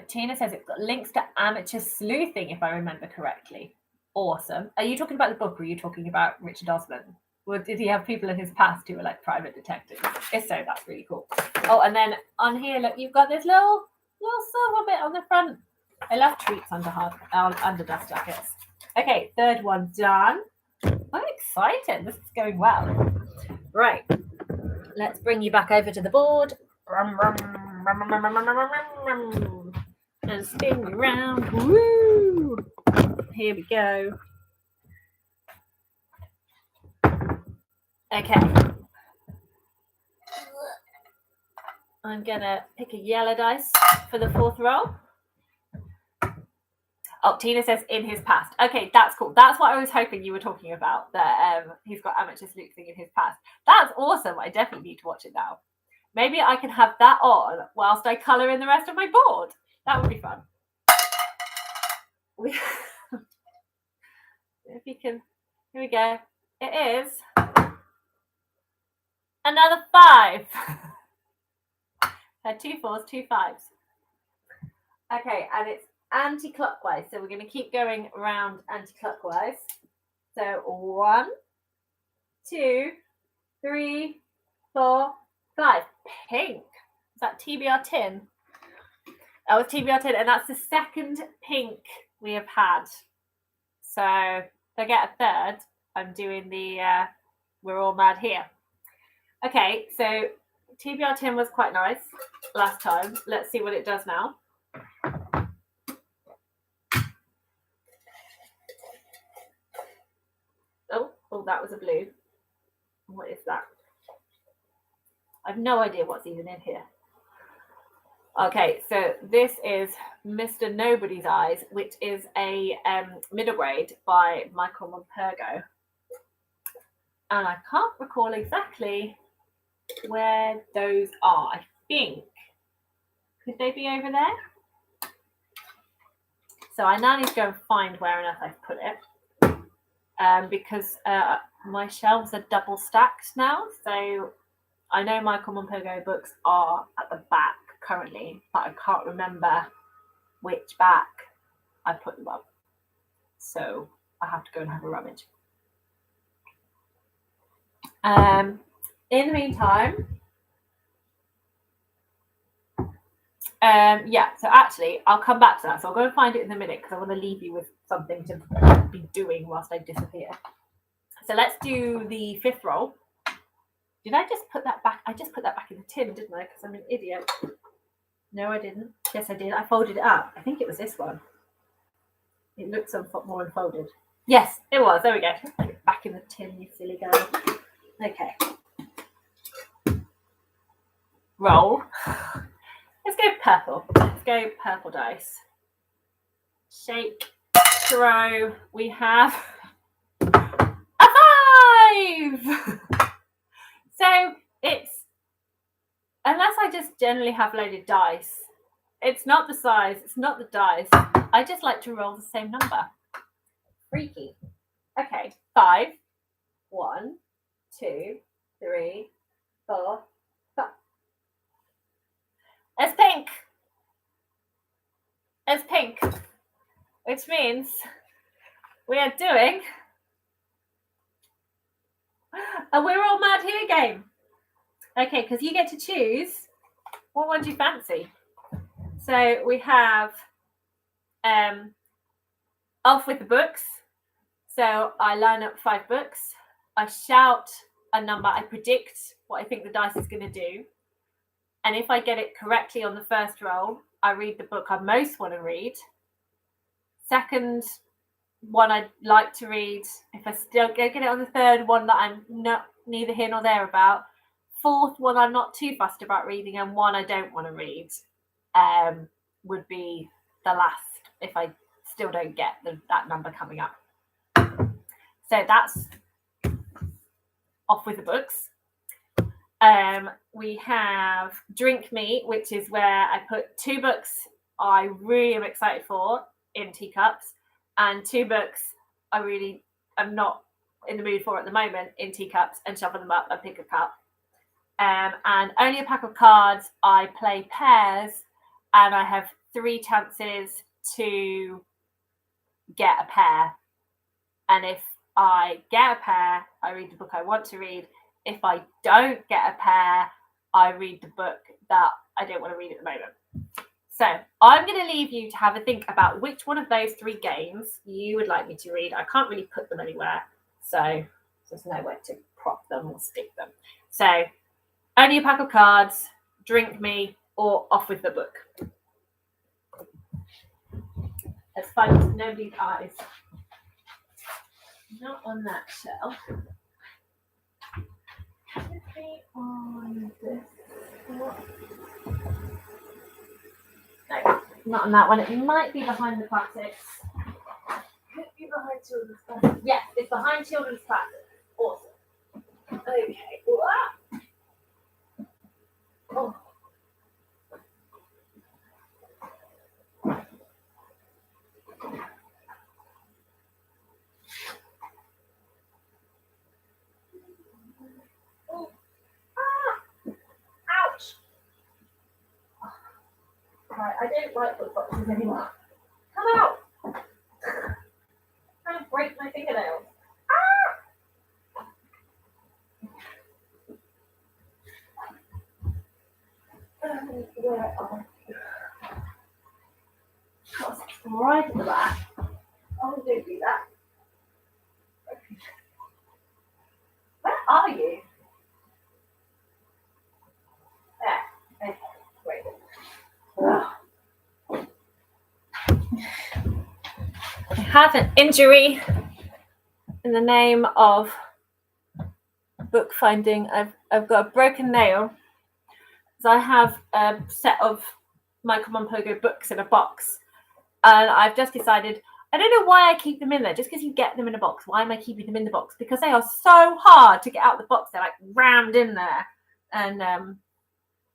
Tina says it's got links to amateur sleuthing, if I remember correctly. Awesome. Are you talking about the book or are you talking about Richard Osman? Or did he have people in his past who were like private detectives? If so, that's really cool. Oh, and then on here, look, you've got this little silver bit on the front. I love treats under dust jackets. Okay, third one done. I'm excited. This is going well. Right. Let's bring you back over to the board. And spin you around. Woo! Here we go. Okay. I'm gonna pick a yellow dice for the fourth roll. Oh, Tina says in his past. Okay, that's cool. That's what I was hoping you were talking about, that he's got amateur sleuthing in his past. That's awesome. I definitely need to watch it now. Maybe I can have that on whilst I colour in the rest of my board. That would be fun. If you can, here we go. It is Another 5. So 2 4s, 2 5s. Okay, and it's anti-clockwise. So we're going to keep going around anti-clockwise. So 1, 2, 3, 4, 5. Pink. Is that TBR tin? That was TBR tin, and that's the second pink we have had. So if I get a third, I'm doing the We're All Mad Here. Okay, so TBR tin was quite nice last time. Let's see what it does now. Oh, that was a blue. What is that? I have no idea what's even in here. Okay, so this is Mr. Nobody's Eyes, which is a middle grade by Michael Monpergo. And I can't recall exactly where those are. I think, could they be over there? So I now need to go and find where on earth I've put it. Because my shelves are double stacked now. So I know Michael Monpergo books are at the back currently, but I can't remember which back I put them up. So I have to go and have a rummage. In the meantime, so actually I'll come back to that. So I'll go and find it in a minute because I want to leave you with something to be doing whilst I disappear. So let's do the 5th roll. Did I just put that back? I just put that back in the tin, didn't I? Because I'm an idiot. No, I didn't. Yes, I did. I folded it up. I think it was this one. It looks more unfolded. Yes, it was. There we go. Put it back in the tin, you silly girl. Okay. Roll. Let's go purple. Let's go purple dice. Shake. Throw. We have a 5! So it's, unless I just generally have loaded dice, it's not the size, it's not the dice. I just like to roll the same number. Freaky. Okay, 5. 1, 2, 3, 4, 5. It's pink. It's pink, which means we are doing a We're All Mad Here game. Okay, because you get to choose what one do you fancy. So we have Off with the Books. So I line up 5 books. I shout a number. I predict what I think the dice is going to do. And if I get it correctly on the first roll, I read the book I most want to read. Second one I'd like to read. If I still get it on the third one that I'm not neither here nor there about. Fourth one I'm not too fussed about reading, and one I don't want to read would be the last if I still don't get that number coming up. So that's Off with the Books. We have Drink Me, which is where I put 2 books I really am excited for in teacups, and 2 books I really am not in the mood for at the moment in teacups, and shuffle them up and pick a cup. And Only a Pack of Cards, I play pairs, and I have 3 chances to get a pair. And if I get a pair, I read the book I want to read. If I don't get a pair, I read the book that I don't want to read at the moment. So I'm going to leave you to have a think about which one of those 3 games you would like me to read. I can't really put them anywhere, so there's nowhere to prop them or stick them. So Only a Pack of Cards, Drink Me, or Off with the Book. Let's find Nobody's Eyes. Not on that shelf. Could be on this one. No, not on that one. It might be behind the classics. Could be behind children's classics. Yes, it's behind children's classics. Awesome. Okay. Oh. I don't like book boxes anymore. Come out! I'm trying to break my fingernails. Where are you? Oh, right at the back. Oh, don't do that. Where are you? There. Okay, wait. I have an injury in the name of book finding. I've got a broken nail. So I have a set of Michael Monpogo books in a box, and I've just decided I don't know why I keep them in there. Just because you get them in a box, why am I keeping them in the box? Because they are so hard to get out of the box. They're like rammed in there, and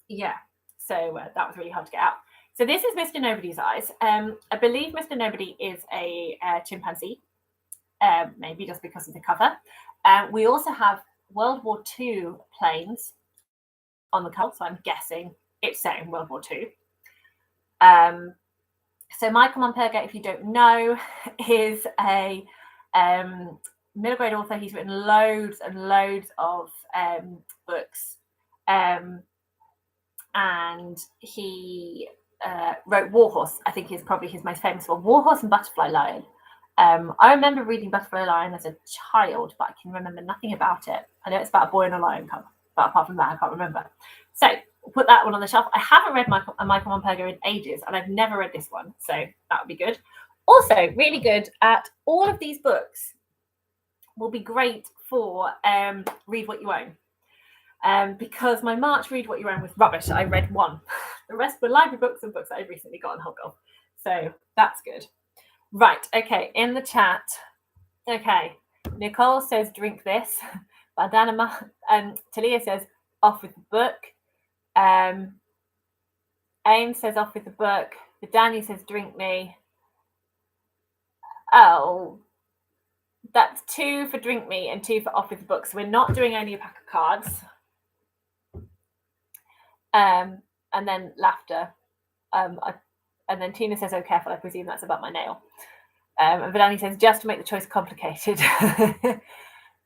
yeah, so that was really hard to get out. So this is Mr. Nobody's Eyes. I believe Mr. Nobody is a chimpanzee, maybe just because of the cover. We also have World War II planes on the cover, so I'm guessing it's set in World War II. So Michael Monpogo, if you don't know, is a middle grade author. He's written loads and loads of books, and he wrote Warhorse. I think is probably his most famous one. Warhorse and Butterfly Lion. I remember reading Butterfly Lion as a child, but I can remember nothing about it. I know it's about a boy and a lion cub, but apart from that, I can't remember. So we'll put that one on the shelf. I haven't read Michael Monpogo in ages, and I've never read this one, so that would be good. Also, really good at all of these books will be great for Read What You Own. Because my March Read What You Own was rubbish. I read one. The rest were library books and books that I've recently gotten hold of. So that's good. Right, okay, in the chat. Okay, Nicole says, drink this. Bandana Talia says, off with the book. Aim says, off with the book. Danny says, drink me. Oh, that's 2 for drink me and 2 for off with the book. So we're not doing only a pack of cards. And then laughter. And then Tina says, oh, careful. I presume that's about my nail. And Vidani says, just to make the choice complicated.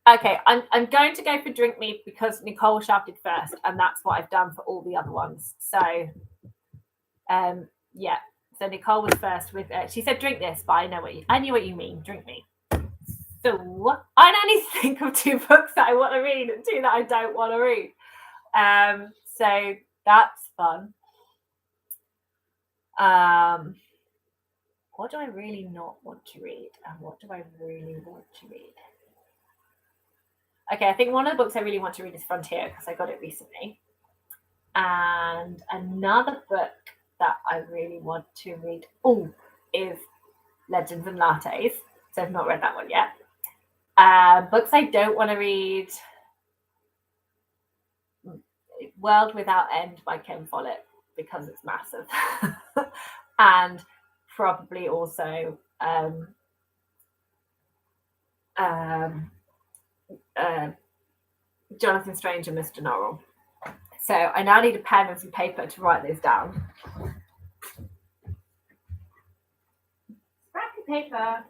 Okay, I'm going to go for drink me because Nicole shouted first, and that's what I've done for all the other ones. So, yeah. So Nicole was first with. She said drink this, but I knew what you mean. Drink me. So I only think of 2 books that I want to read and 2 that I don't want to read. So that's fun. What do I really not want to read, and what do I really want to read? Okay, I think one of the books I really want to read is Frontier because I got it recently. And another book that I really want to read is Legends and Lattes. So I've not read that one yet. Books I don't want to read. World Without End by Ken Follett because it's massive. And probably also Jonathan Strange and Mr. Norrell. So I now need a pen and some paper to write those down. Scrappy paper.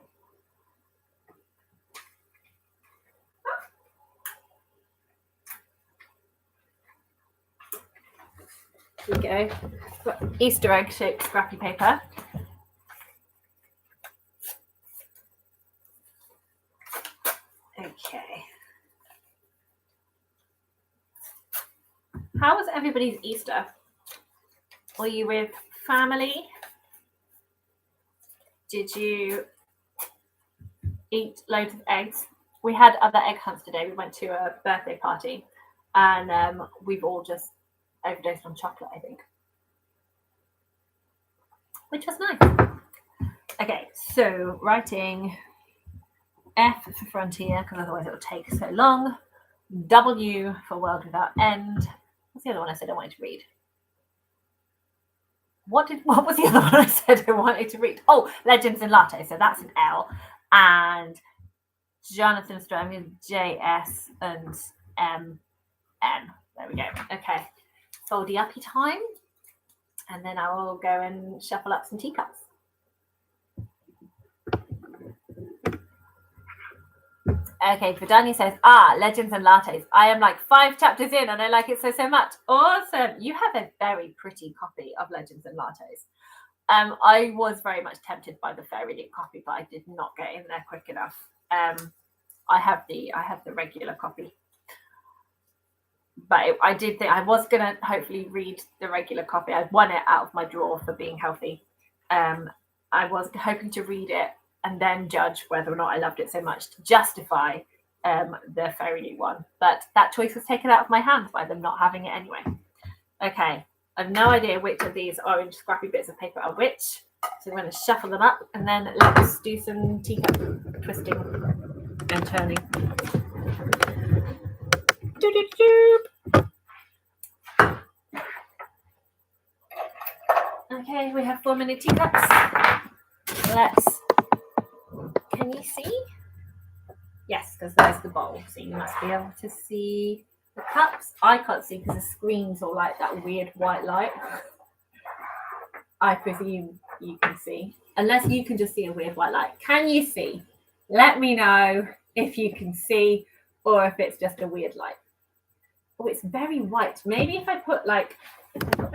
Here we go. Got Easter egg shaped scrappy paper. Okay. How was everybody's Easter? Were you with family? Did you eat loads of eggs? We had other egg hunts today. We went to a birthday party, and we've all just overdosed on chocolate, I think, which was nice. Okay, so writing F for Frontier, because otherwise it will take so long. W for World Without End. What's the other one I said I wanted to read? What was the other one I said I wanted to read? Oh, Legends and Latte. So that's an L. And Jonathan Strange is JS and MN. There we go. Okay. Foldy uppy time. And then I will go and shuffle up some teacups. Okay, Vidania says, Legends and Lattes. I am like 5 chapters in and I like it so much. Awesome. You have a very pretty copy of Legends and Lattes. I was very much tempted by the Fairy Link copy, but I did not get in there quick enough. I have the regular copy. But I did think I was going to hopefully read the regular copy. I won it out of my drawer for being healthy. I was hoping to read it and then judge whether or not I loved it so much to justify the Fairy Link one. But that choice was taken out of my hands by them not having it anyway. Okay, I have no idea which of these orange scrappy bits of paper are which. So I'm going to shuffle them up and then let's do some teacup twisting and turning. Okay, we have 4 mini teacups. Can you see? Yes, because there's the bowl, so you must be able to see the cups. I can't see because the screen's all like that weird white light. I presume you can see, unless you can just see a weird white light. Can you see? Let me know if you can see or if it's just a weird light. Oh, it's very white. Maybe if I put my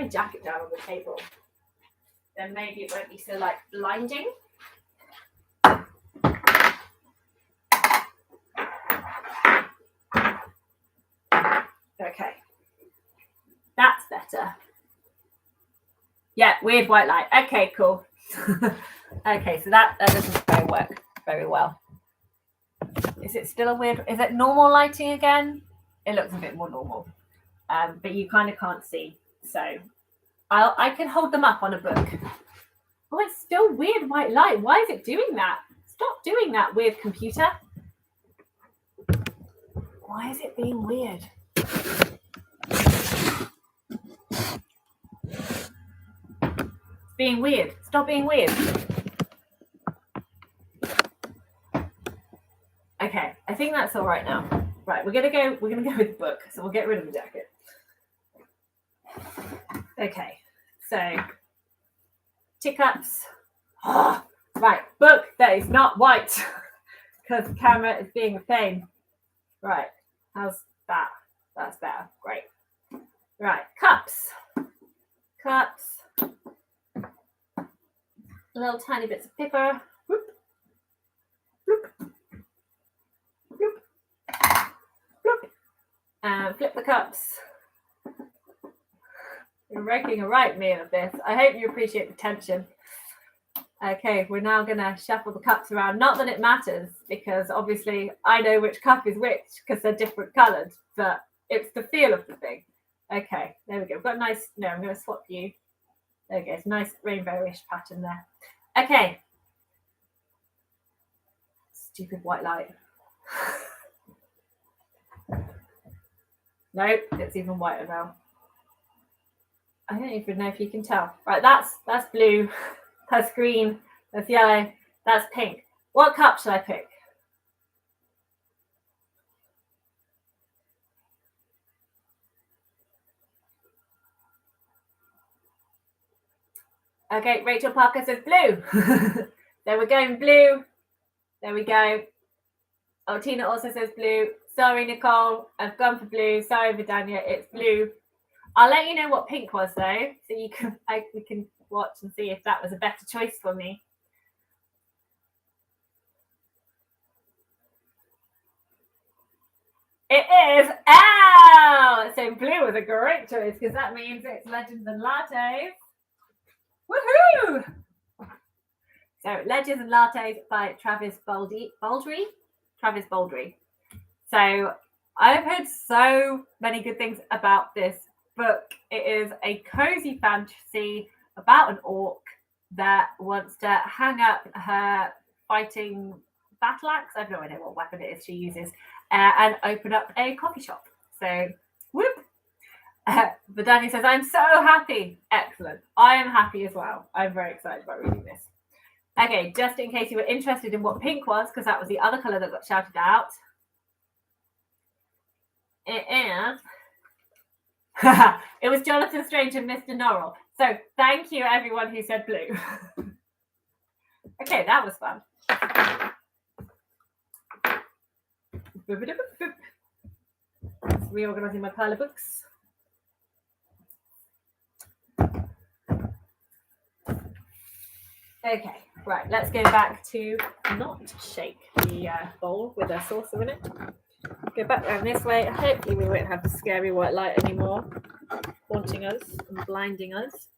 jacket down on the table, then maybe it won't be so like blinding. Okay, that's better. Yeah, weird white light. Okay, cool. Okay, so that doesn't work very well. Is it still a weird? Is it normal lighting again? It looks a bit more normal, but you kind of can't see. So I can hold them up on a book. Oh, it's still weird white light. Why is it doing that? Stop doing that, weird computer. Why is it being weird? It's being weird. Stop being weird. Okay, I think that's all right now. Right, we're gonna go with the book, so we'll get rid of the jacket. Okay, so teacups. Right, book that is not white because the camera is being a pain. Right, how's that? That's better. Great. Right, cups. Little tiny bits of paper. Whoop. Bloop. Bloop. Bloop. And flip the cups. You're making a right meal of this. I hope you appreciate the tension. Okay, we're now going to shuffle the cups around. Not that it matters, because obviously I know which cup is which because they're different coloured, but it's the feel of the thing. Okay, there we go. We've got a nice, no, I'm going to swap you. There we go. It's a nice rainbowish pattern there. Okay. Stupid white light. Nope, it's even whiter now. I don't even know if you can tell. Right, that's blue, that's green, that's yellow, that's pink. What cup should I pick? Okay, Rachel Parker says blue. There we're going blue. There we go. Oh, Tina also says blue. Sorry, Nicole, I've gone for blue. Sorry, Vidania, it's blue. I'll let you know what pink was though, so we can watch and see if that was a better choice for me. It is. Oh, so blue was a great choice because that means it's Legends and Lattes. Woohoo! So Legends and Lattes by Travis Baldry. Travis Baldry. So I've heard so many good things about this book. It is a cozy fantasy about an orc that wants to hang up her fighting battle axe. I have no idea what weapon it is she uses, and open up a coffee shop. So, whoop. Vidani says, I'm so happy. Excellent. I am happy as well. I'm very excited about reading this. Okay, just in case you were interested in what pink was, because that was the other colour that got shouted out. It is. It was Jonathan Strange and Mr. Norrell. So thank you everyone who said blue. Okay, that was fun. Reorganizing my pile of books. Okay, right, let's go back to not shake the bowl with a saucer in it. Go back around this way. Hopefully we won't have the scary white light anymore haunting us and blinding us.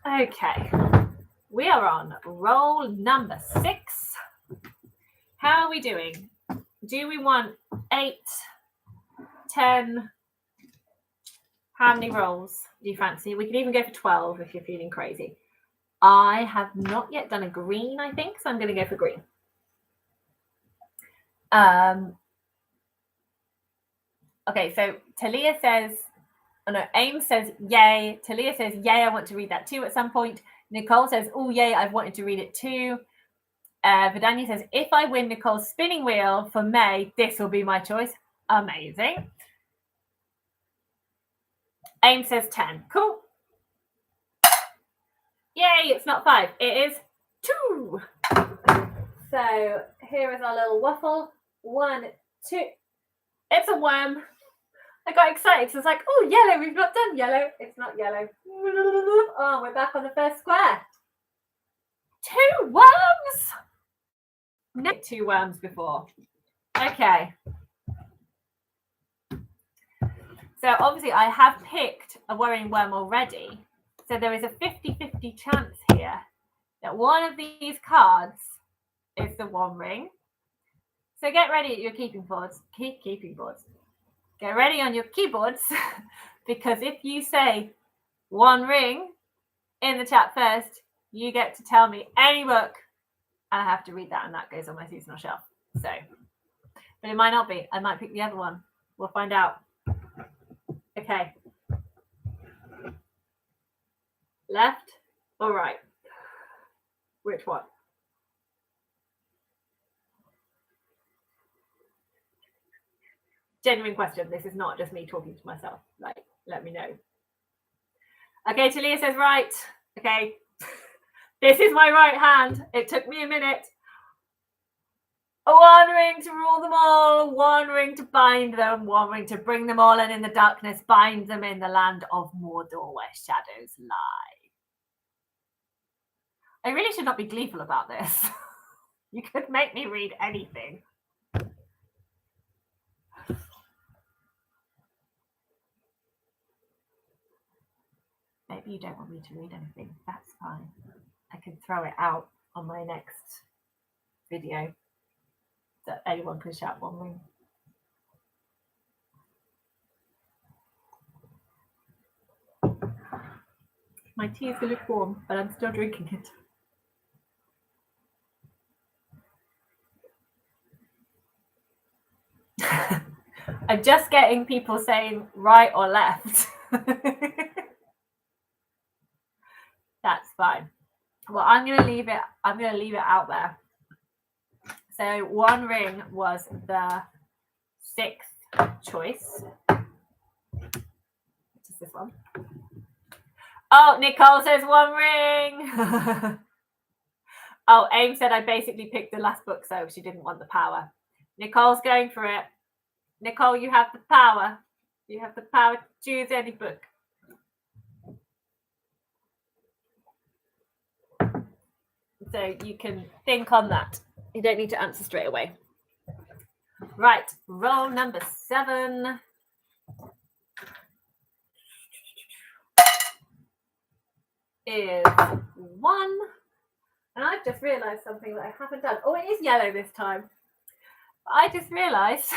Okay, we are on roll number 6. How are we doing? Do we want 8, 10? How many rolls do you fancy? We can even go for 12 if you're feeling crazy. I have not yet done a green, I think, so I'm going to go for green. Okay, so Talia says, oh no, Aim says yay. Talia says yay, I want to read that too at some point. Nicole says, oh yay, I've wanted to read it too. Vidania says, if I win Nicole's spinning wheel for May, this will be my choice. Amazing. Aim says 10. Cool. Yay, it's not 5. It is 2. So here is our little waffle. 1, 2. It's a worm. I got excited. So it's like, oh, yellow. We've not done yellow. It's not yellow. Oh, we're back on the first square. 2 worms. No, 2 worms before. Okay. So obviously I have picked a worrying worm already. So there is a 50-50 chance here that one of these cards is the One Ring. So get ready at your keeping boards. Get ready on your keyboards because if you say One Ring in the chat first, you get to tell me any book and I have to read that and that goes on my seasonal shelf. So, but it might not be. I might pick the other one. We'll find out. Okay. Left or right? Which one? Genuine question. This is not just me talking to myself. Like, let me know. Okay, Talia says right. Okay. This is my right hand. It took me a minute. 1 ring to rule them all, 1 ring to bind them, 1 ring to bring them all, and in the darkness bind them in the land of Mordor where shadows lie. I really should not be gleeful about this. You could make me read anything. Maybe you don't want me to read anything. That's fine. I can throw it out on my next video that anyone can shout 1 ring. My tea is lukewarm, but I'm still drinking it. I'm just getting people saying right or left. That's fine. Well, I'm going to leave it out there. So 1 ring was the 6th choice. What is this one? Oh, Nicole says 1 ring. Oh, Aim said I basically picked the last book, so she didn't want the power. Nicole's going for it. Nicole, you have the power. You have the power to choose any book. So you can think on that. You don't need to answer straight away. Right, roll number 7. Is 1. And I've just realised something that I haven't done. Oh, it is yellow this time. I just realised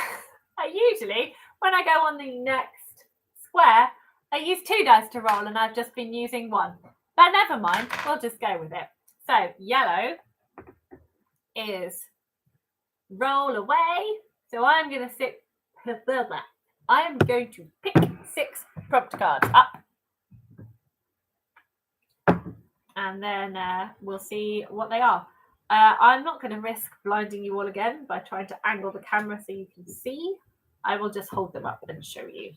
that usually when I go on the next square, I use 2 dice to roll and I've just been using 1. But never mind, we'll just go with it. So yellow is roll away. So I'm going to pick 6 prompt cards up. And then we'll see what they are. I'm not going to risk blinding you all again by trying to angle the camera so you can see. I will just hold them up and show you.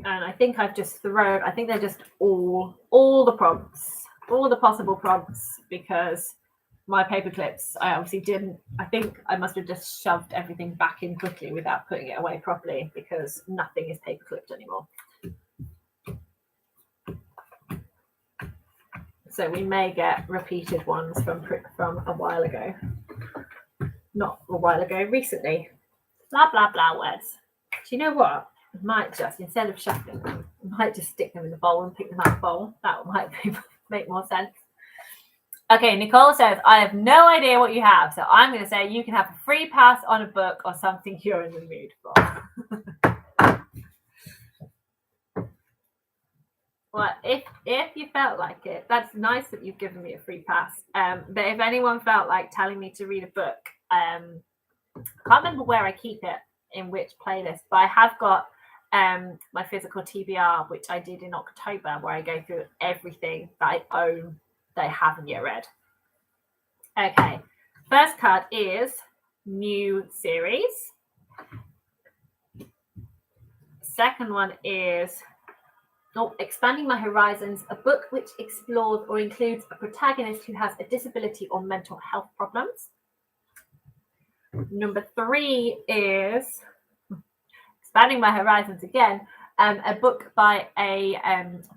And I think I've just thrown, I think they're just all the prompts, all the possible prompts, because my paper clips, I obviously didn't, I think I must have just shoved everything back in quickly without putting it away properly, because nothing is paper clipped anymore. So we may get repeated ones from a while ago. Not a while ago, recently. Blah, blah, blah words. Do you know what? I might just, instead of shuffling them, I might just stick them in the bowl and pick them out of the bowl. That might make more sense. Okay, Nicole says, I have no idea what you have, so I'm going to say you can have a free pass on a book or something you're in the mood for. Well, if you felt like it, that's nice that you've given me a free pass. But if anyone felt like telling me to read a book, I can't remember where I keep it, in which playlist, but I have got my physical TBR, which I did in October, where I go through everything that I own that I haven't yet read. Okay, first card is new series. Second one is expanding my horizons, a book which explores or includes a protagonist who has a disability or mental health problems. Number 3 is expanding my horizons again, a book by a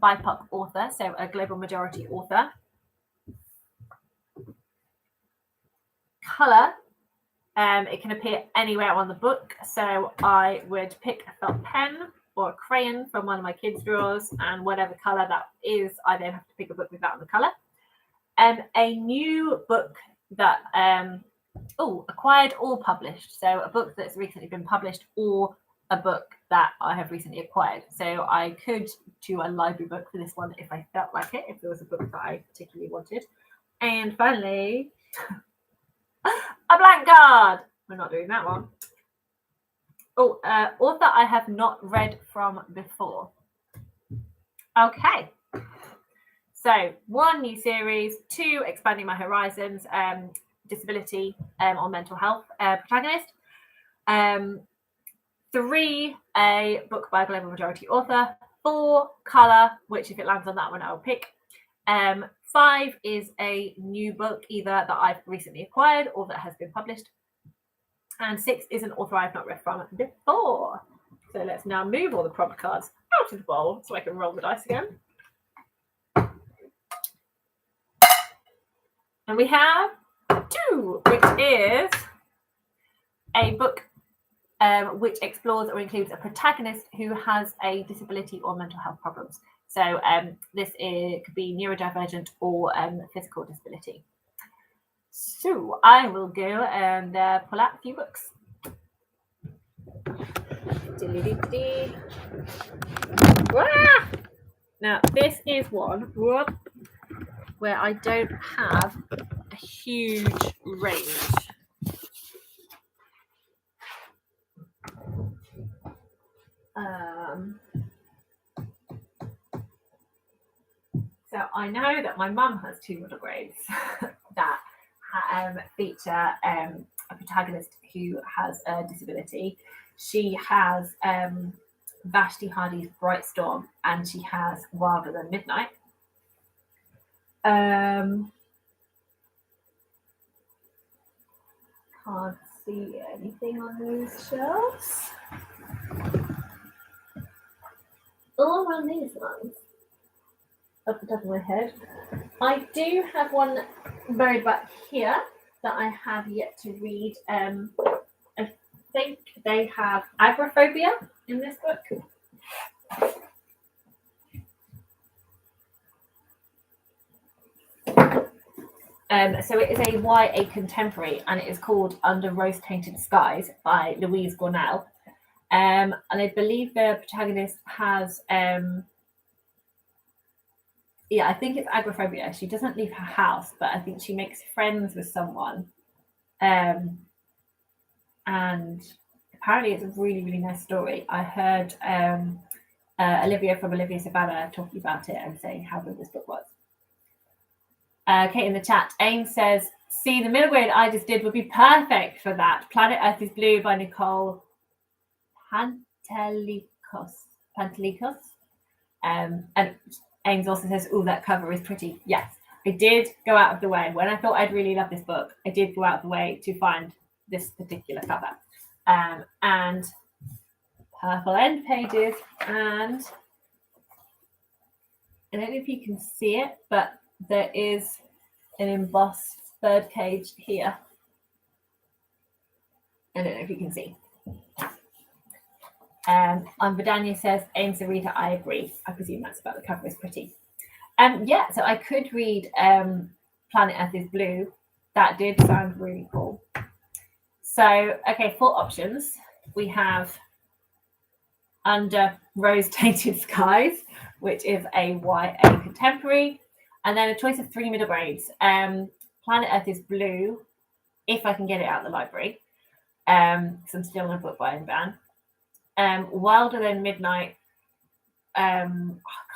BIPOC author, so a global majority author. Colour, it can appear anywhere on the book, so I would pick a felt pen or a crayon from one of my kids' drawers, and whatever colour that is, I then have to pick a book with that on the colour. A new book that acquired or published, so a book that's recently been published or a book that I have recently acquired. So I could do a library book for this one if I felt like it, if there was a book that I particularly wanted. And finally, a blank card. We're not doing that one. Author I have not read from before. Okay. So 1, new series. 2, expanding my horizons, disability or mental health protagonist. 3, a book by a global majority author. 4, colour, which if it lands on that one, I'll pick. 5 is a new book, either that I've recently acquired or that has been published. And 6 is an author I've not read from before. So let's now move all the prompt cards out of the bowl so I can roll the dice again. And we have 2, which is a book which explores or includes a protagonist who has a disability or mental health problems. So this could be neurodivergent or physical disability. So I will go and pull out a few books. Now, this is one where I don't have a huge range. So I know that my mum has 2 middle grades that feature a protagonist who has a disability. She has Vashti Hardy's Bright Storm, and she has Wilder Than Midnight. Can't see anything on these shelves. All around these ones, off the top of my head. I do have one buried back here that I have yet to read. I think they have agoraphobia in this book. So it is a YA contemporary, and it is called Under Rose-Tainted Skies by Louise Gornell. And I believe the protagonist has, I think it's agoraphobia. She doesn't leave her house, but I think she makes friends with someone. And apparently it's a really, really nice story. I heard Olivia from Olivia Savannah talking about it and saying how good this book was. Kate in the chat, Aim says, see, the middle grade I just did would be perfect for that. Planet Earth is Blue by Nicole Pantelikos. Pantelicos. And Ames also says, oh, that cover is pretty. Yes, I did go out of the way. When I thought I'd really love this book, I did go out of the way to find this particular cover. And purple end pages, and I don't know if you can see it, but there is an embossed birdcage here. I don't know if you can see. Vidania says, Ames a reader, I agree. I presume that's about the cover is pretty. Yeah, so I could read Planet Earth is Blue. That did sound really cool. So, okay, 4 options. We have Under Rose-Tainted Skies, which is a YA contemporary, and then a choice of 3 middle grades. Planet Earth is Blue, if I can get it out of the library, because I'm still on a book buying ban. Wilder Than Midnight, I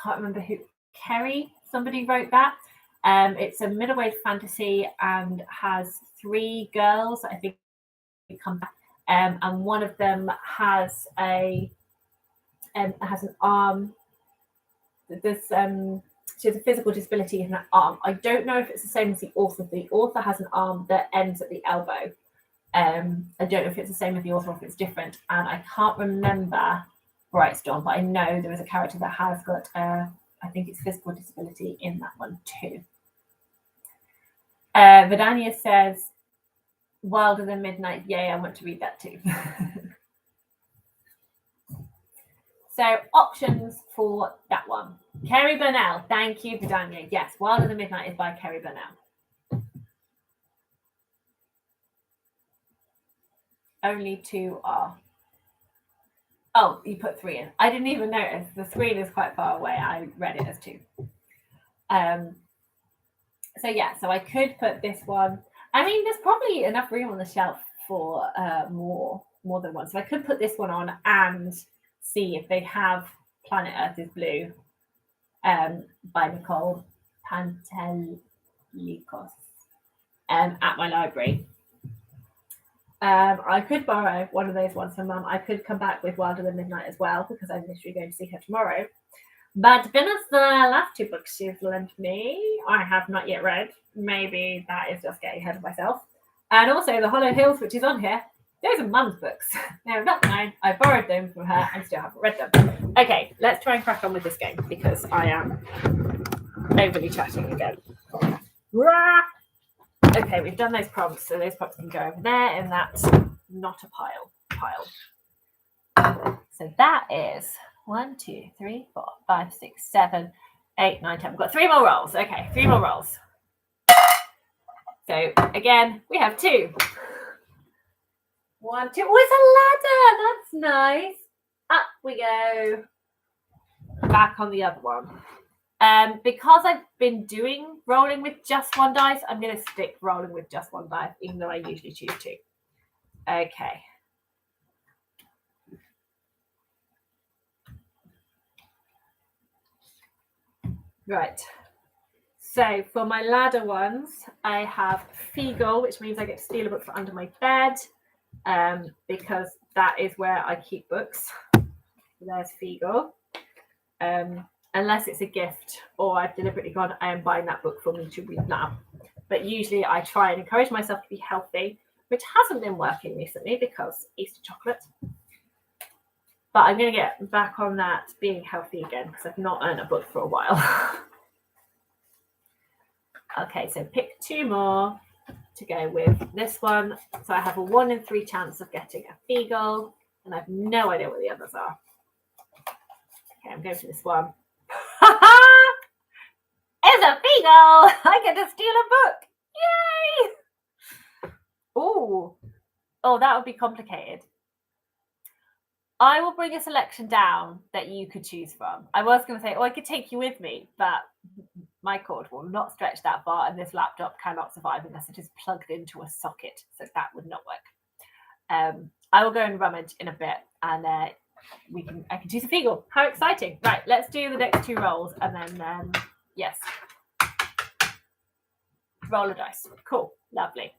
can't remember who, Kerry, somebody wrote that. It's a middle-grade fantasy and has 3 girls, I think, come back, and one of them has an arm. She has a physical disability in her arm. I don't know if it's the same as the author. The author has an arm that ends at the elbow. I don't know if it's the same as the author or if it's different. And I can't remember Brightstorm, but I know there is a character that has got, I think it's physical disability in that one too. Vidania says, Wilder Than Midnight. Yay, I want to read that too. So options for that one. Kerry Burnell. Thank you, Vidania. Yes, Wilder Than Midnight is by Kerry Burnell. Only 2 are. Oh, you put 3 in. I didn't even notice. The screen is quite far away. I read it as 2. So yeah, so I could put this one. I mean, there's probably enough room on the shelf for more than one. So I could put this one on and see if they have Planet Earth is Blue by Nicole Pantelicos at my library. I could borrow one of those ones from Mum. I could come back with Wilder Than Midnight as well, because I'm literally going to see her tomorrow. But goodness, the last 2 books she's lent me, I have not yet read. Maybe that is just getting ahead of myself. And also the Hollow Hills, which is on here. Those are Mum's books. They're not mine. I borrowed them from her and still haven't read them. Okay, let's try and crack on with this game, because I am overly chatting again. Okay, we've done those prompts, so those prompts can go over there, and that's not a pile. So that is 1, 2, 3, 4, 5, 6, 7, 8, 9, 10. We've got 3 more rolls. Okay, 3 more rolls. So again, we have 2. 1, 2. Oh, it's a ladder. That's nice. Up we go. Back on the other one. Because I've been doing rolling with just 1 dice, I'm going to stick rolling with just 1 dice, even though I usually choose 2. Okay. Right. So for my ladder ones, I have Feagle, which means I get to steal a book from under my bed, because that is where I keep books. There's Feagle. Unless it's a gift or I've deliberately gone, I am buying that book for me to read now. But usually I try and encourage myself to be healthy, which hasn't been working recently because Easter chocolate. But I'm going to get back on that being healthy again, because I've not earned a book for a while. Okay, so pick 2 more to go with this one. So I have a 1 in 3 chance of getting a Feagle, and I have no idea what the others are. Okay, I'm going for this one. It's a Feagle! I get to steal a book! Yay! Oh, that would be complicated. I will bring a selection down that you could choose from. I was going to say, I could take you with me, but my cord will not stretch that far, and this laptop cannot survive unless it is plugged into a socket, so that would not work. I will go and rummage in a bit, and I can choose a Feagle. How exciting! Right, let's do the next 2 rolls, and then yes, roll a dice. Cool, lovely.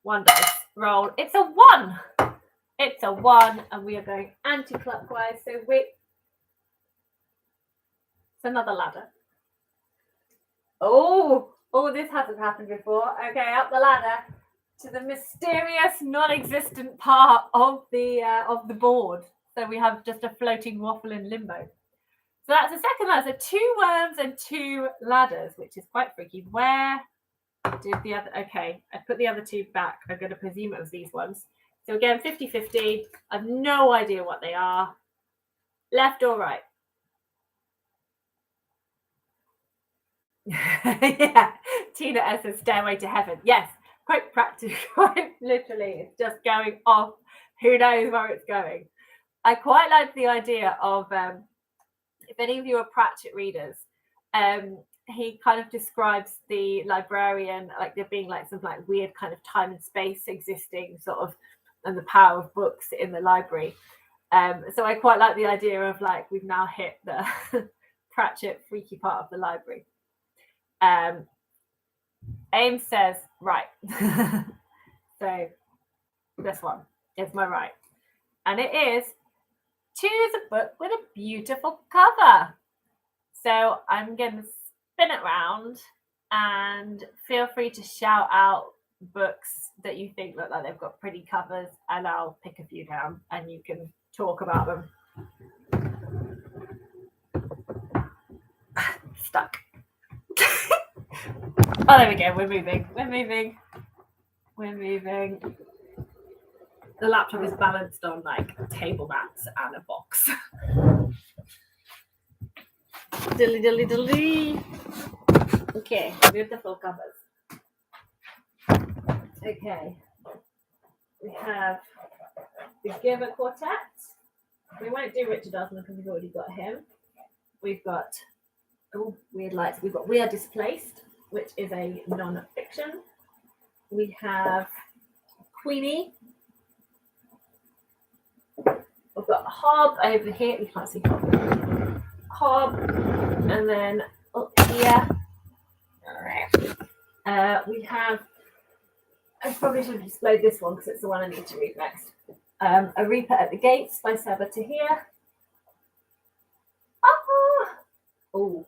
1 dice, roll. It's a 1. It's a 1, and we are going anti-clockwise. So It's another ladder. Oh, this hasn't happened before. Okay, up the ladder to the mysterious, non-existent part of the board. So we have just a floating waffle in limbo. So that's the second ladder. So 2 worms and 2 ladders, which is quite freaky. Where did the other? Okay, I put the other 2 back. I'm going to presume it was these ones. So again, 50-50. I have no idea what they are. Left or right? Yeah, Tina S's Stairway to Heaven. Yes, quite practical, quite literally. It's just going off. Who knows where it's going? I quite like the idea of, if any of you are Pratchett readers, he kind of describes the librarian like there being like some like weird kind of time and space existing sort of, and the power of books in the library. So I quite like the idea of like we've now hit the Pratchett freaky part of the library. Ames says right. So this one is my right, and it is choose a book with a beautiful cover. So I'm going to spin it around, and feel free to shout out books that you think look like they've got pretty covers, and I'll pick a few down and you can talk about them. Stuck. Oh, there we go. We're moving. The laptop is balanced on like table mats and a box. Dilly. Okay, beautiful covers. Okay, we have the Giver Quartet. We won't do Richard Osman because we've already got him. We've got weird lights. We've got We Are Displaced, which is a non-fiction. We have Queenie. We've got Hob over here. You can't see Hob. And then up here, we have, I probably should have displayed this one because it's the one I need to read next. A Reaper at the Gates by Saba Tahir. Oh.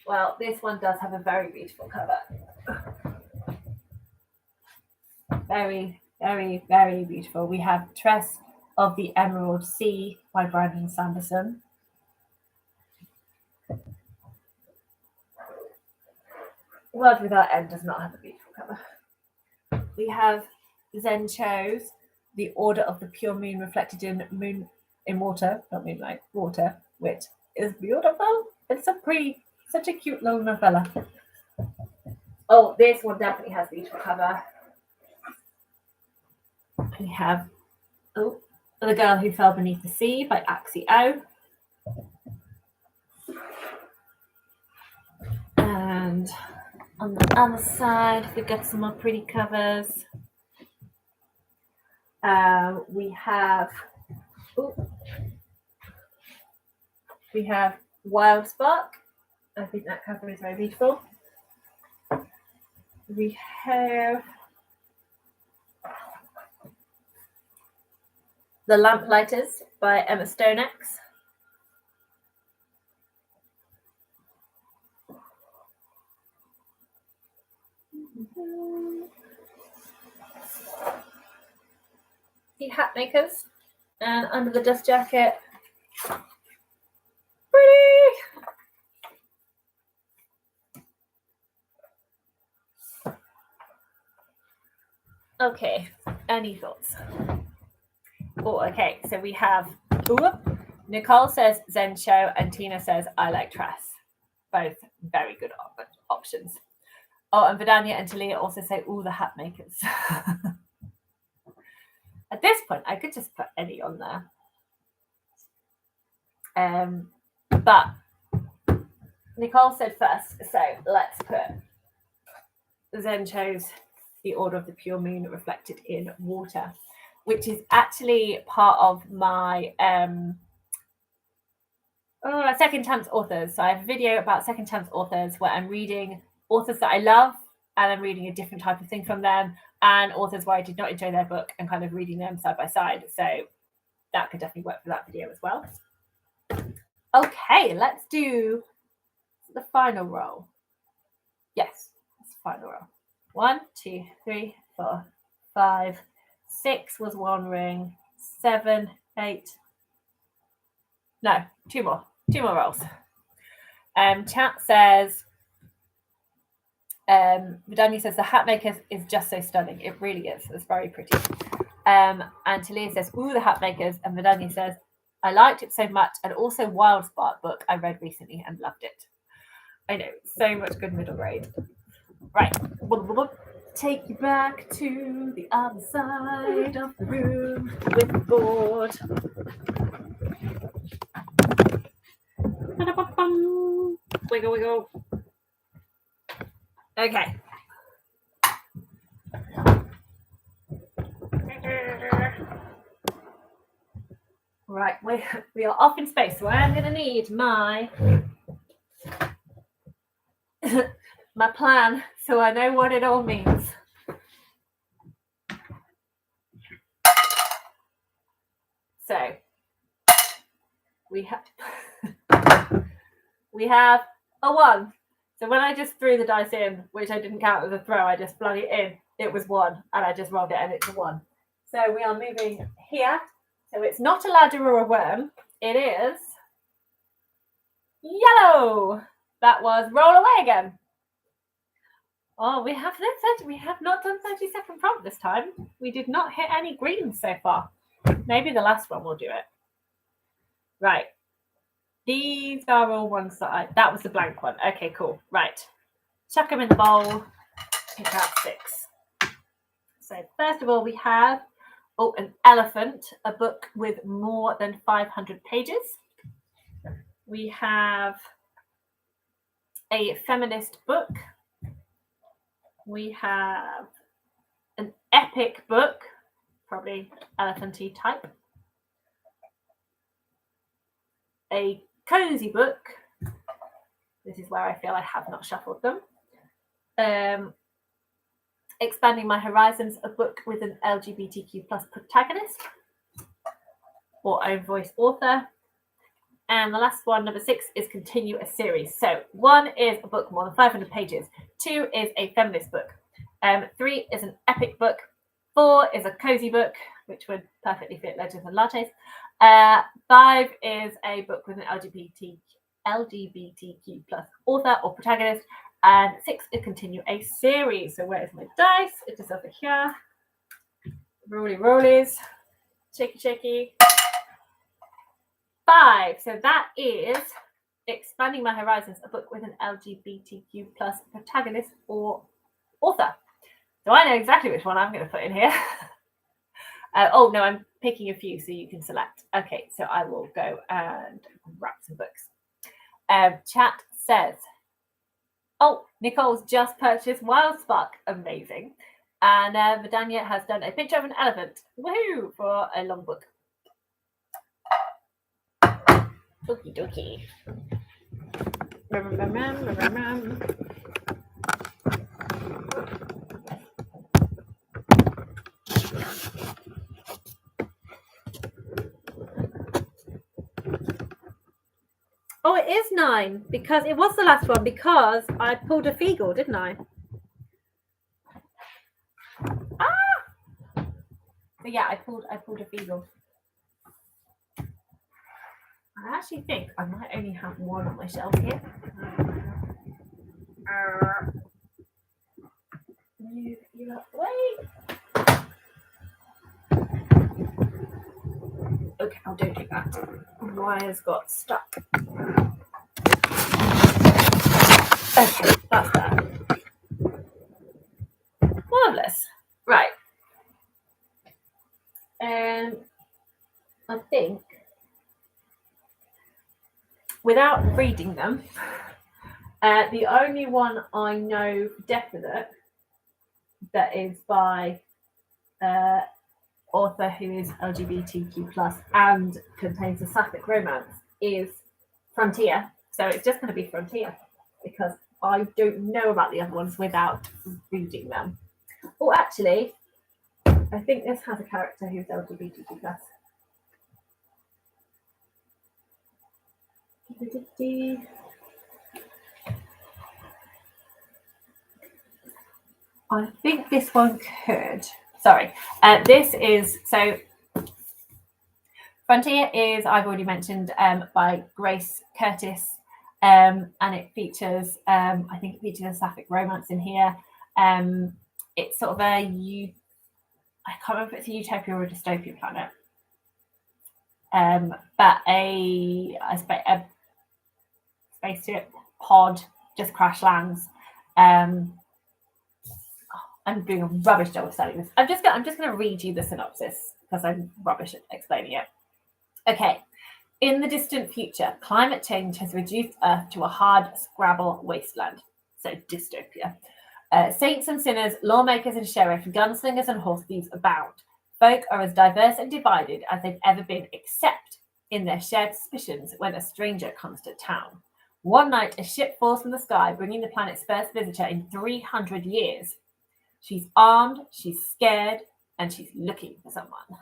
Well, this one does have a very beautiful cover. Very, very, very beautiful. We have Tress of the Emerald Sea by Brandon Sanderson. World Without End does not have a beautiful cover. We have Zen Cho's The Order of the Pure Moon Reflected in Water, not moonlight, water, which is beautiful. It's such a cute little novella. Oh, this one definitely has a beautiful cover. We have The Girl Who Fell Beneath the Sea by Axie O. And on the other side, we've got some more pretty covers. We have Wild Spark. I think that cover is very beautiful. We have The Lamplighters by Emma Stonex. The Hatmakers and Under the Dust Jacket. Pretty. Okay, any thoughts? Oh, okay, so we have Nicole says Zen Show and Tina says I Like Tress. Both very good options. Oh, and Vidania and Talia also say the Hatmakers. At this point, I could just put any on there. But Nicole said first, so let's put Zen Cho's The Order of the Pure Moon Reflected in Water, which is actually part of my second chance authors. So I have a video about second chance authors where I'm reading authors that I love and I'm reading a different type of thing from them, and authors where I did not enjoy their book and kind of reading them side by side. So that could definitely work for that video as well. Okay, let's do the final roll. Yes, it's the final roll. 1, 2, 3, 4, 5, 6 was one ring. 7, 8. No, two more rolls. Chat says, Vidania says the hat maker is just so stunning. It really is. It's very pretty. And Talia says, ooh, the hat makers. And Vidania says, I liked it so much. And also Wild Spark book I read recently and loved it. I know, so much good middle grade. Right. Take you back to the other side of the room with the board. Wiggle, wiggle. Okay. Right, we are off in space, so I am going to need my my plan so I know what it all means. So we have a 1. So when I just threw the dice in, which I didn't count as a throw, I just flung it in. It was 1, and I just rolled it, and it's a 1. So we are moving here. So it's not a ladder or a worm. It is yellow. That was roll away again. Oh, we have not done 30-second prompt this time. We did not hit any greens so far. Maybe the last one will do it. Right. These are all ones that was the blank one. Okay, cool. Right. Chuck them in the bowl. Pick out 6. So first of all, we have an elephant, a book with more than 500 pages. We have a feminist book. We have an epic book, probably elephanty type. A cozy book. This is where I feel I have not shuffled them. Expanding My Horizons, a book with an LGBTQ+ protagonist or own voice author. And the last one, number 6, is continue a series. So 1 is a book more than 500 pages. 2 is a feminist book. 3 is an epic book. 4 is a cozy book, which would perfectly fit Legends and Lattes. 5 is a book with an LGBTQ+ author or protagonist. And 6 is continue a series. So where's my dice? It is over here. Rolly rollies. Shaky shaky. 5. So that is Expanding My Horizons, a book with an LGBTQ+ protagonist or author. So I know exactly which one I'm going to put in here. Oh, no, I'm picking a few so you can select. Okay, so I will go and grab some books. Chat says, oh, Nicole's just purchased Wild Spark. Amazing. And Vidania has done a picture of an elephant. Woohoo! For a long book. Okie dokie. Oh, it is 9 because it was the last one because I pulled a Feagle, didn't I? Ah! So yeah, I pulled a Feagle. I actually think I might only have 1 on my shelf here. Wait. Okay, I'll don't do that. The wires got stuck. Okay, that's that. Marvelous. Right. I think without reading them, the only one I know definite that is by author who is LGBTQ+ and contains a sapphic romance is Frontier. So it's just going to be Frontier because I don't know about the other ones without reading them. Oh, actually, I think this has a character who's LGBTQ+. I think this one could. Sorry. This is, so Frontier is, I've already mentioned, by Grace Curtis. And it features, I think it features a sapphic romance in here. It's sort of I can't remember if it's a utopia or a dystopian planet. But a spaceship pod just crash lands. I'm doing a rubbish job of selling this. I'm just going to read you the synopsis because I'm rubbish at explaining it. Okay. In the distant future, climate change has reduced Earth to a hard scrabble wasteland. So dystopia. Saints and sinners, lawmakers and sheriff, gunslingers and horse thieves abound. Folk are as diverse and divided as they've ever been, except in their shared suspicions when a stranger comes to town. One night, a ship falls from the sky, bringing the planet's first visitor in 300 years. She's armed, she's scared, and she's looking for someone.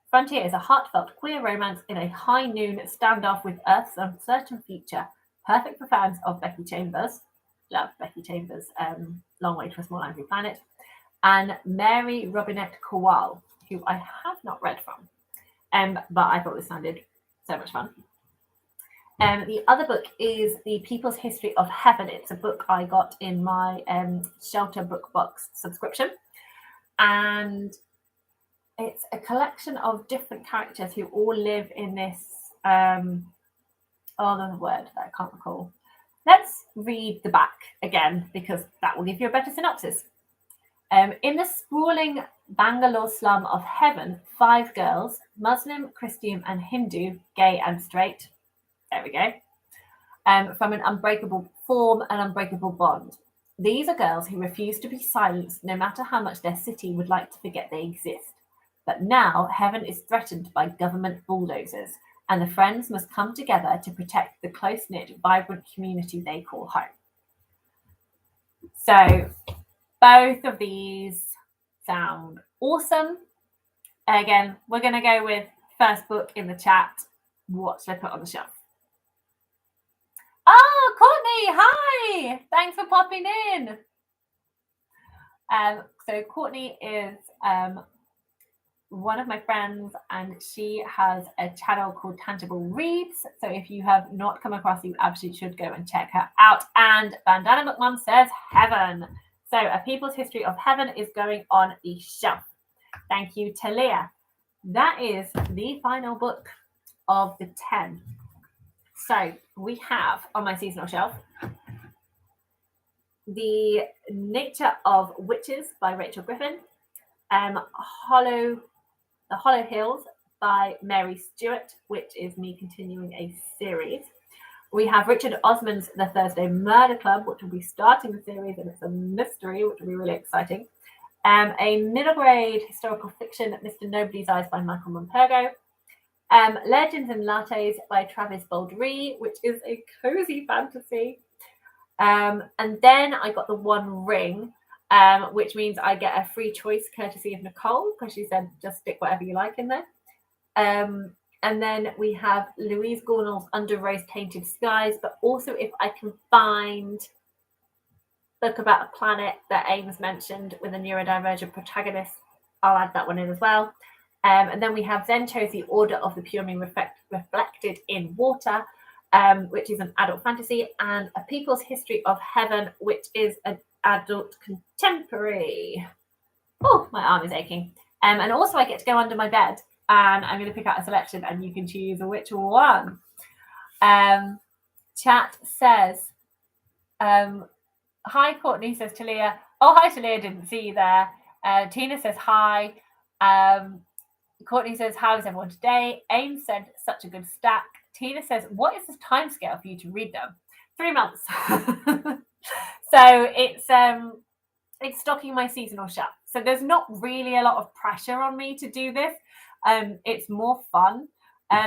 Frontier is a heartfelt queer romance in a high noon standoff with Earth's uncertain future, perfect for fans of Becky Chambers. Love Becky Chambers, Long Way to a Small Angry Planet, and Mary Robinette Kowal, who I have not read from, but I thought this sounded so much fun. The other book is The People's History of Heaven. It's a book I got in my Shelter Book Box subscription, and it's a collection of different characters who all live in this, there's a word that I can't recall. Let's read the back again, because that will give you a better synopsis. In the sprawling Bangalore slum of heaven, 5 girls, Muslim, Christian and Hindu, gay and straight, there we go, from an unbreakable bond. These are girls who refuse to be silenced no matter how much their city would like to forget they exist. But now heaven is threatened by government bulldozers, and the friends must come together to protect the close-knit, vibrant community they call home. So both of these sound awesome. Again, we're going to go with first book in the chat. What should I put on the shelf? Oh, Courtney, hi! Thanks for popping in. So Courtney is one of my friends, and she has a channel called Tangible Reads. So if you have not come across, you absolutely should go and check her out. And Bandana Book Mum says heaven. So A People's History of Heaven is going on the shelf. Thank you, Talia. That is the final book of the 10. So we have on my seasonal shelf The Nature of Witches by Rachel Griffin, The Hollow Hills by Mary Stewart, which is me continuing a series. We have Richard Osman's The Thursday Murder Club, which will be starting the series, and it's a mystery, which will be really exciting. A middle grade historical fiction, Mr. Nobody's Eyes by Michael Monpergo. Legends and Lattes by Travis Baldry, which is a cozy fantasy. And then I got The One Ring, which means I get a free choice courtesy of Nicole, because she said just stick whatever you like in there. And then we have Louise Gornall's Under Rose-Tainted Skies, but also if I can find a book about a planet that Ames mentioned with a neurodivergent protagonist, I'll add that one in as well. And then we have Zen chose The Order of the Pure Moon Reflected in Water, which is an adult fantasy, and A People's History of Heaven, which is an adult contemporary. Oh, my arm is aching. And also I get to go under my bed, and I'm going to pick out a selection, and you can choose which one. Chat says, hi, Courtney, says Talia. Oh, hi, Talia, didn't see you there. Tina says hi. Courtney says, how is everyone today? Ames said, such a good stack. Tina says, what is the time scale for you to read them? 3 months. So it's stocking my seasonal shelf. So there's not really a lot of pressure on me to do this. It's more fun,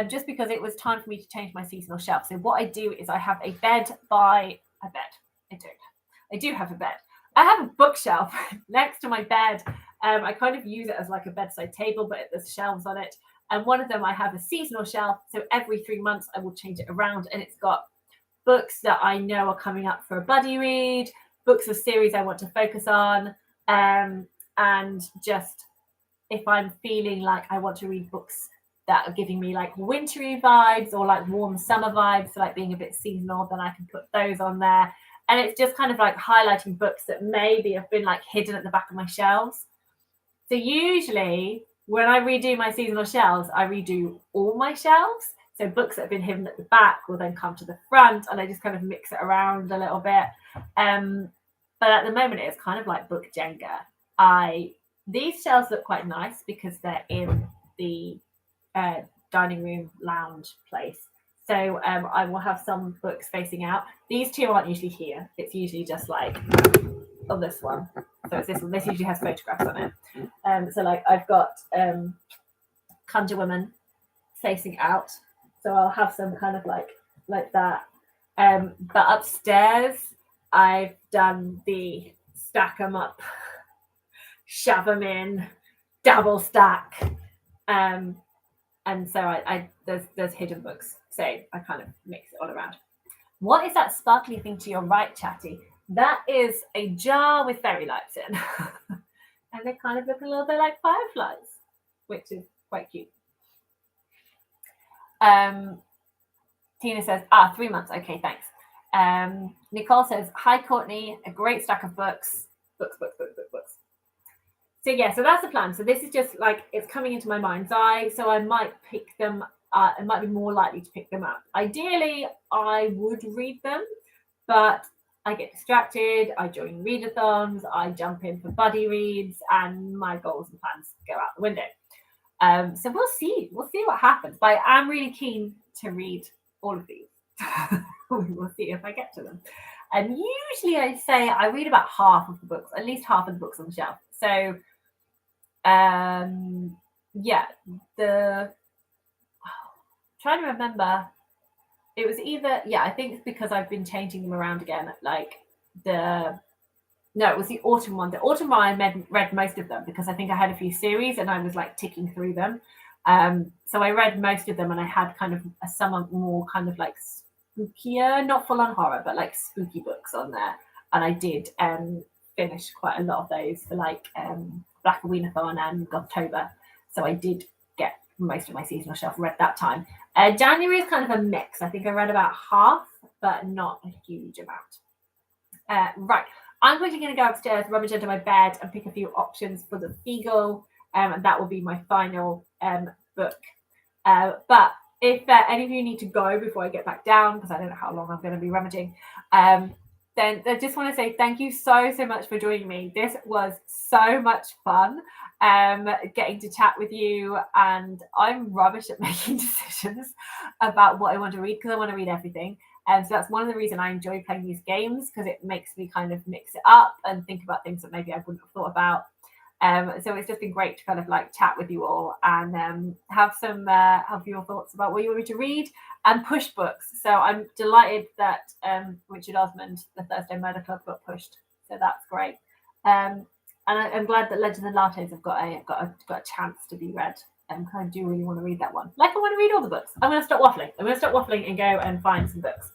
just because it was time for me to change my seasonal shelf. So what I do is I have a bed by a bed. I do have a bed. I have a bookshelf next to my bed. I kind of use it as like a bedside table, but there's shelves on it. And one of them, I have a seasonal shelf. So every 3 months, I will change it around. And it's got books that I know are coming up for a buddy read, books of series I want to focus on, and just if I'm feeling like I want to read books that are giving me like wintry vibes or like warm summer vibes, so like being a bit seasonal, then I can put those on there. And it's just kind of like highlighting books that maybe have been like hidden at the back of my shelves. So usually when I redo my seasonal shelves, I redo all my shelves. So books that have been hidden at the back will then come to the front, and I just kind of mix it around a little bit. But at the moment, it's kind of like book Jenga. These shelves look quite nice because they're in the dining room lounge place. So I will have some books facing out. These two aren't usually here. It's usually just like on this one. So it's this one. This usually has photographs on it. So like I've got Conjure Woman facing out. So I'll have some kind of like that. But upstairs, I've done the stack them up, shove them in, double stack. And so there's hidden books. So I kind of mix it all around. What is that sparkly thing to your right, Chatty? That is a jar with fairy lights in. And they kind of look a little bit like fireflies, which is quite cute. Tina says, 3 months. Okay, thanks. Nicole says, hi, Courtney. A great stack of books. Books. So yeah, so that's the plan. So this is just like, it's coming into my mind's eye. So I might pick them. I might be more likely to pick them up. Ideally, I would read them, but I get distracted. I join readathons. I jump in for buddy reads, and my goals and plans go out the window. So we'll see. We'll see what happens. But I am really keen to read all of these. We'll see if I get to them. And usually I say I read about half of the books, at least half of the books on the shelf. So yeah, trying to remember, it was either, I think it's because I've been changing them around again. Like it was the autumn one. The autumn one I read most of them because I think I had a few series and I was like ticking through them. So I read most of them, and I had kind of some more kind of like spookier, not full on horror, but like spooky books on there. And I did finish quite a lot of those for like Black Weenathon and Gothtober. So I did get most of my seasonal shelf read that time. January is kind of a mix. I think I read about half, but not a huge amount. Right. I'm quickly going to go upstairs, rummage under my bed, and pick a few options for the Beagle, and that will be my final book. But if any of you need to go before I get back down, because I don't know how long I'm going to be rummaging, then I just want to say thank you so much for joining me. This was so much fun, getting to chat with you, and I'm rubbish at making decisions about what I want to read because I want to read everything. And so that's one of the reasons I enjoy playing these games, because it makes me kind of mix it up and think about things that maybe I wouldn't have thought about. So it's just been great to kind of like chat with you all and have your thoughts about what you want me to read and push books. So I'm delighted that Richard Osmond, the Thursday Murder Club, got pushed. So that's great. And I'm glad that Legends and Lattes have got a chance to be read. I do really want to read that one. Like, I want to read all the books. I'm going to stop waffling and go and find some books.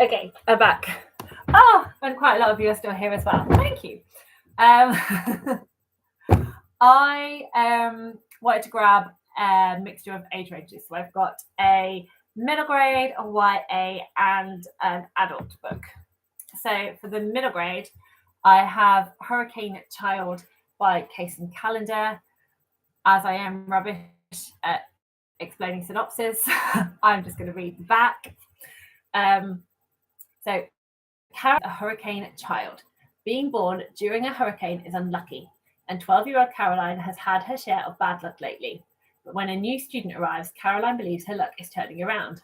Okay, I'm back. Oh, and quite a lot of you are still here as well. Thank you. I wanted to grab a mixture of age ranges. So I've got a middle grade, a YA, and an adult book. So for the middle grade, I have Hurricane Child by Case and Calendar. As I am rubbish at explaining synopsis, I'm just going to read the back. So Caroline, a hurricane child. Being born during a hurricane is unlucky, and 12-year-old Caroline has had her share of bad luck lately. But when a new student arrives, Caroline believes her luck is turning around.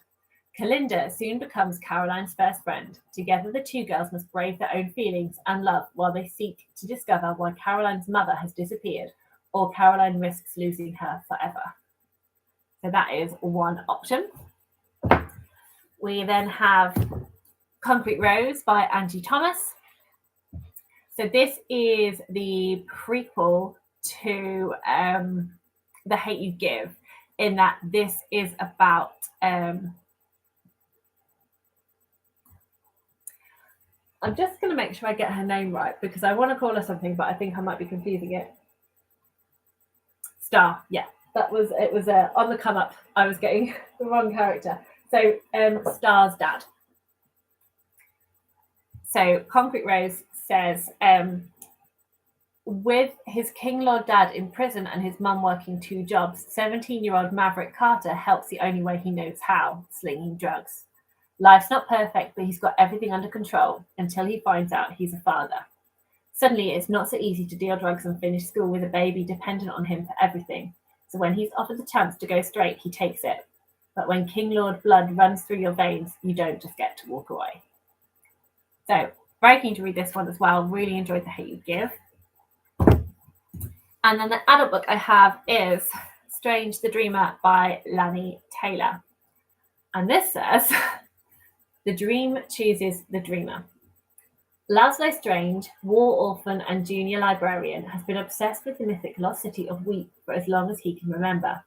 Kalinda soon becomes Caroline's first friend. Together, the two girls must brave their own feelings and love while they seek to discover why Caroline's mother has disappeared, or Caroline risks losing her forever. So that is one option. We then have Concrete Rose by Angie Thomas. So this is the prequel to The Hate You Give, in that this is about I'm just going to make sure I get her name right, because I want to call her something, but I think I might be confusing it. Star, yeah, it was on the come up. I was getting the wrong character. So Star's dad. So Concrete Rose says, with his King Lord dad in prison and his mum working 2 jobs, 17-year-old Maverick Carter helps the only way he knows how, slinging drugs. Life's not perfect, but he's got everything under control until he finds out he's a father. Suddenly, it's not so easy to deal drugs and finish school with a baby dependent on him for everything. So when he's offered the chance to go straight, he takes it. But when King Lord blood runs through your veins, you don't just get to walk away. So, very keen to read this one as well. Really enjoyed The Hate You Give. And then the adult book I have is Strange the Dreamer by Lani Taylor. And this says, the dream chooses the dreamer. Laszlo Strange, war orphan and junior librarian, has been obsessed with the mythic lost city of Wheat for as long as he can remember.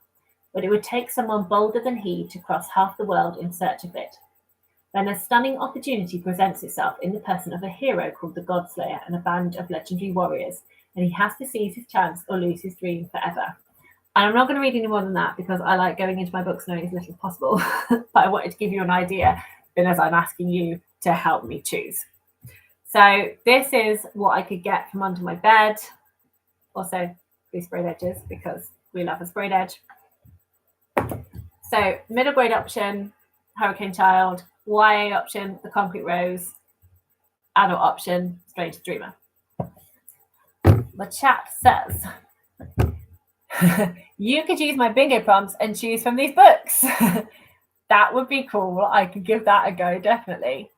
But it would take someone bolder than he to cross half the world in search of it. Then a stunning opportunity presents itself in the person of a hero called the Godslayer and a band of legendary warriors, and he has to seize his chance or lose his dream forever. And I'm not going to read any more than that because I like going into my books knowing as little as possible, but I wanted to give you an idea, then as I'm asking you to help me choose. So this is what I could get from under my bed. Also, these sprayed edges because we love a sprayed edge. So middle grade option, Hurricane Child. YA option, The Concrete Rose. Adult option, Strange Dreamer. The chat says, you could use my bingo prompts and choose from these books. That would be cool. I could give that a go, definitely.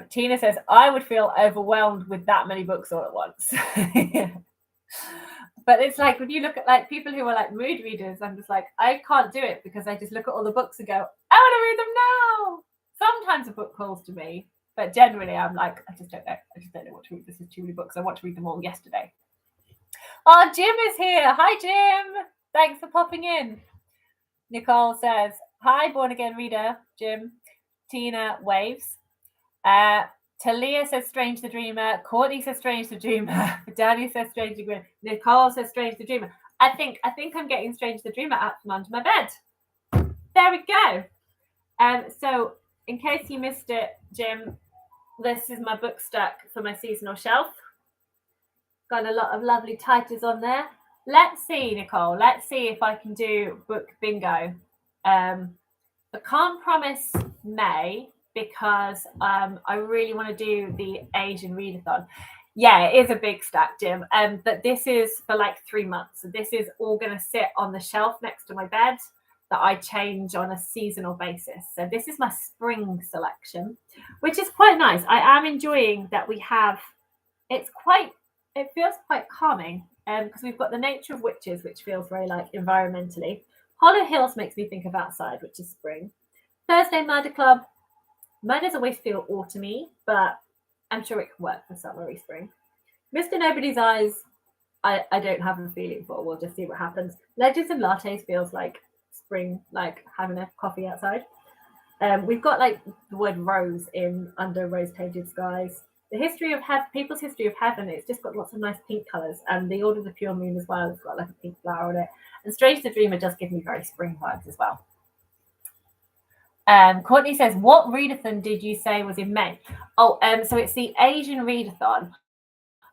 Tina says, I would feel overwhelmed with that many books all at once. But it's like when you look at like people who are like mood readers, I'm just like, I can't do it because I just look at all the books and go, I want to read them now. Sometimes a book calls to me, but generally I'm like, I just don't know. I just don't know what to read. This is too many books. I want to read them all yesterday. Oh, Jim is here. Hi, Jim. Thanks for popping in. Nicole says, hi, born again reader, Jim. Tina waves. Talia says Strange the Dreamer. Courtney says Strange the Dreamer. Daniel says Strange the Dreamer. Nicole says Strange the Dreamer. I think I'm getting Strange the Dreamer out from under my bed. There we go. So in case you missed it, Jim, this is my book stack for my seasonal shelf. Got a lot of lovely titles on there. Let's see, Nicole. Let's see if I can do book bingo. I can't promise May because I really want to do the Asian readathon. Yeah, it is a big stack, Jim. But this is for like 3 months. So this is all going to sit on the shelf next to my bed that I change on a seasonal basis. So this is my spring selection, which is quite nice. I am enjoying that we have, it feels quite calming because we've got the Nature of Witches, which feels very like environmentally. Hollow Hills makes me think of outside, which is spring. Thursday Murder Club. Murders always feel autumny, but I'm sure it can work for summery spring. Mr. Nobody's Eyes, I don't have a feeling for. We'll just see what happens. Legends and Lattes feels like spring, like having a coffee outside. We've got like the word rose in under rose painted skies. The history of people's history of heaven. It's just got lots of nice pink colours, and the Order of the Pure Moon as well. It's got like a pink flower on it. And Strange the Dreamer does give me very spring vibes as well. Courtney says, "What readathon did you say was in May?" Oh, so it's the Asian readathon.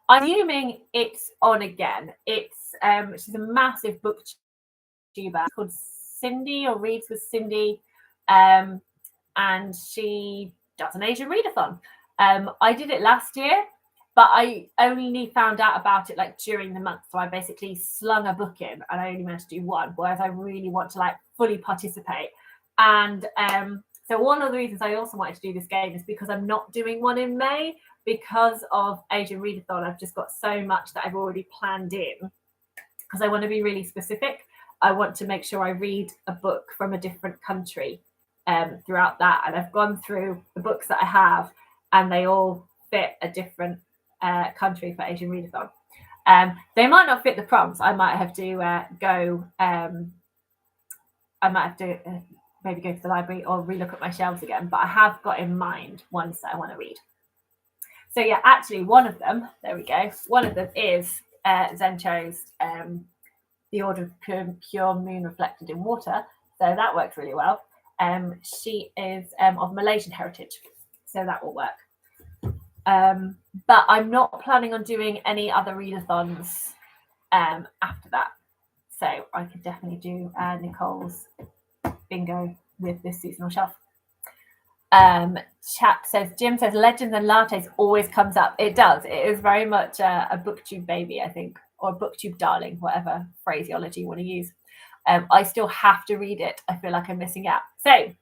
I'm assuming it's on again. It's she's a massive booktuber called Cindy, or reads with Cindy, and she does an Asian readathon. I did it last year, but I only found out about it like during the month. So I basically slung a book in, and I only managed to do one. Whereas I really want to like fully participate. And so one of the reasons I also wanted to do this game is because I'm not doing one in May because of Asian Readathon. I've just got so much that I've already planned in because I want to be really specific. I want to make sure I read a book from a different country throughout that. And I've gone through the books that I have, and they all fit a different country for Asian Readathon. They might not fit the prompts. I might have to go. I might have to maybe go to the library or relook at my shelves again. But I have got in mind ones that I want to read. So yeah, actually, one of them. There we go. One of them is Zencho's The Order of Pure Moon Reflected in Water. So that works really well. She is of Malaysian heritage, so that will work. But I'm not planning on doing any other readathons after that. So I could definitely do Nicole's bingo with this seasonal shelf. Chat says, Jim says, Legends and Lattes always comes up. It does. It is very much a booktube baby, I think, or booktube darling, whatever phraseology you want to use. I still have to read it. I feel like I'm missing out. Same.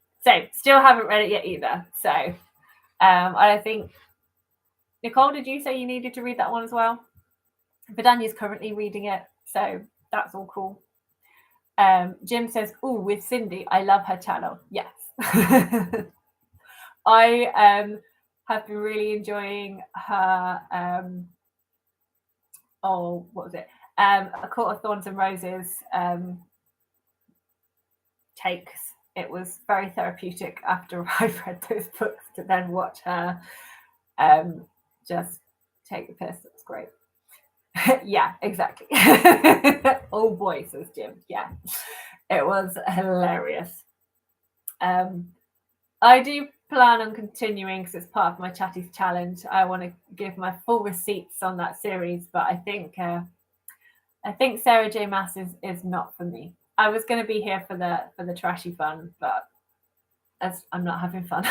Still haven't read it yet either. So I think, Nicole, did you say you needed to read that one as well? Vidania's currently reading it, so that's all cool. Jim says, "Oh, with Cindy, I love her channel." Yes. I have been really enjoying her what was it? A Court of Thorns and Roses takes. It was very therapeutic after I've read those books to then watch her just take the piss. It was great. Yeah, exactly. Oh boy, says Jim. Yeah, it was hilarious. I do plan on continuing because it's part of my Chatties challenge. I want to give my full receipts on that series, but I think Sarah J. Maas is not for me. I was going to be here for the trashy fun, but as I'm not having fun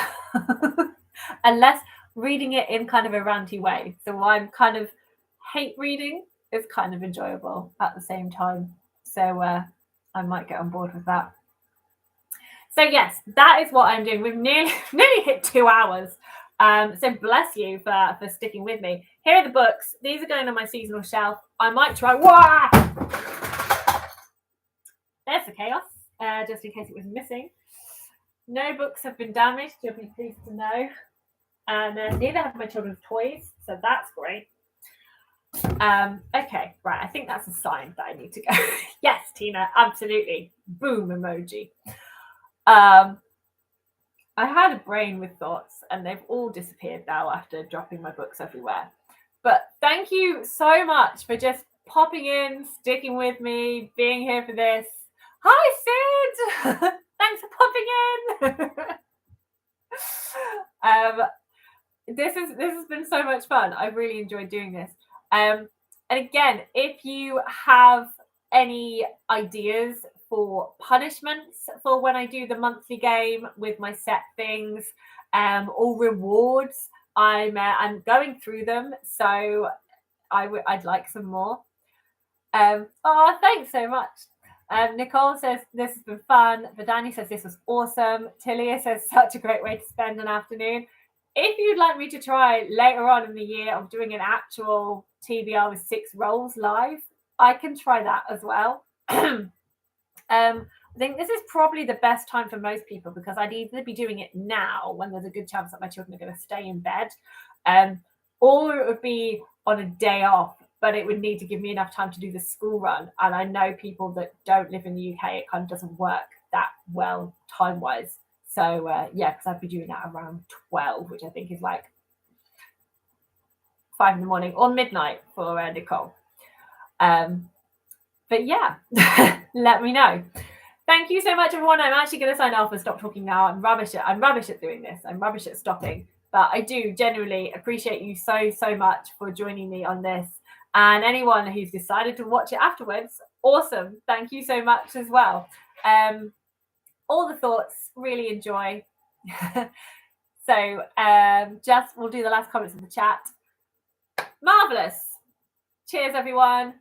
unless reading it in kind of a ranty way. So I'm kind of hate reading is kind of enjoyable at the same time. So I might get on board with that. So yes, that is what I'm doing. We've nearly hit 2 hours. So bless you for sticking with me. Here are the books. These are going on my seasonal shelf. I might try. Wah! There's the chaos, just in case it was missing. No books have been damaged, you'll be pleased to know. And neither have my children's toys, so that's great. Okay, right, I think that's a sign that I need to go. Yes, Tina, absolutely. Boom emoji. I had a brain with thoughts, and they've all disappeared now after dropping my books everywhere. But thank you so much for just popping in, sticking with me, being here for this. Hi, Sid! Thanks for popping in. This has been so much fun. I really enjoyed doing this. And again, if you have any ideas for punishments for when I do the monthly game with my set things, or rewards, I'm going through them, so I'd like some more. Oh, thanks so much. Nicole says this has been fun. Vidani says this was awesome. Tilia says such a great way to spend an afternoon. If you'd like me to try later on in the year of doing an actual TBR with 6 rolls live, I can try that as well. I think this is probably the best time for most people because I'd either be doing it now when there's a good chance that my children are going to stay in bed, or it would be on a day off, but it would need to give me enough time to do the school run. And I know people that don't live in the UK, it kind of doesn't work that well time-wise. So yeah, because I'd be doing that around 12, which I think is like 5 in the morning or midnight for Nicole. But yeah, let me know. Thank you so much, everyone. I'm actually going to sign off and stop talking now. I'm rubbish at doing this. I'm rubbish at stopping. But I do genuinely appreciate you so much for joining me on this. And anyone who's decided to watch it afterwards, awesome. Thank you so much as well. All the thoughts, really enjoy. So just we'll do the last comments in the chat. Marvelous. Cheers, everyone.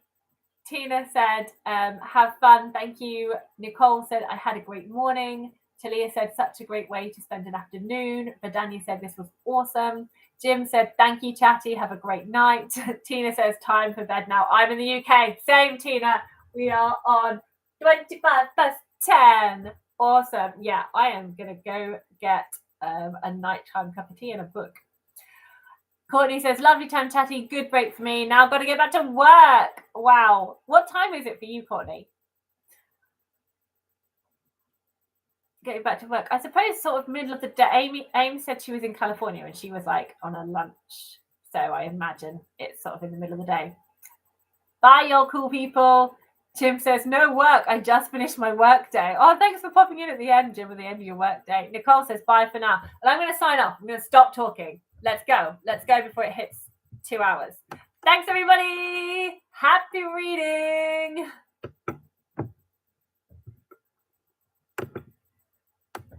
Tina said, have fun. Thank you. Nicole said, I had a great morning. Talia said, such a great way to spend an afternoon. Vidania said, this was awesome. Jim said, thank you, Chatty. Have a great night. Tina says, time for bed now. I'm in the UK. Same, Tina. We are on 25+10. Awesome. Yeah, I am going to go get a nighttime cup of tea and a book. Courtney says, lovely time, Chatty. Good break for me. Now I've got to get back to work. Wow. What time is it for you, Courtney? Getting back to work. I suppose sort of middle of the day. Amy said she was in California and she was like on a lunch. So I imagine it's sort of in the middle of the day. Bye, y'all cool people. Jim says, no work. I just finished my work day. Oh, thanks for popping in at the end, Jim, at the end of your work day. Nicole says, bye for now. And I'm going to sign off. I'm going to stop talking. Let's go. Let's go before it hits 2 hours. Thanks, everybody. Happy reading.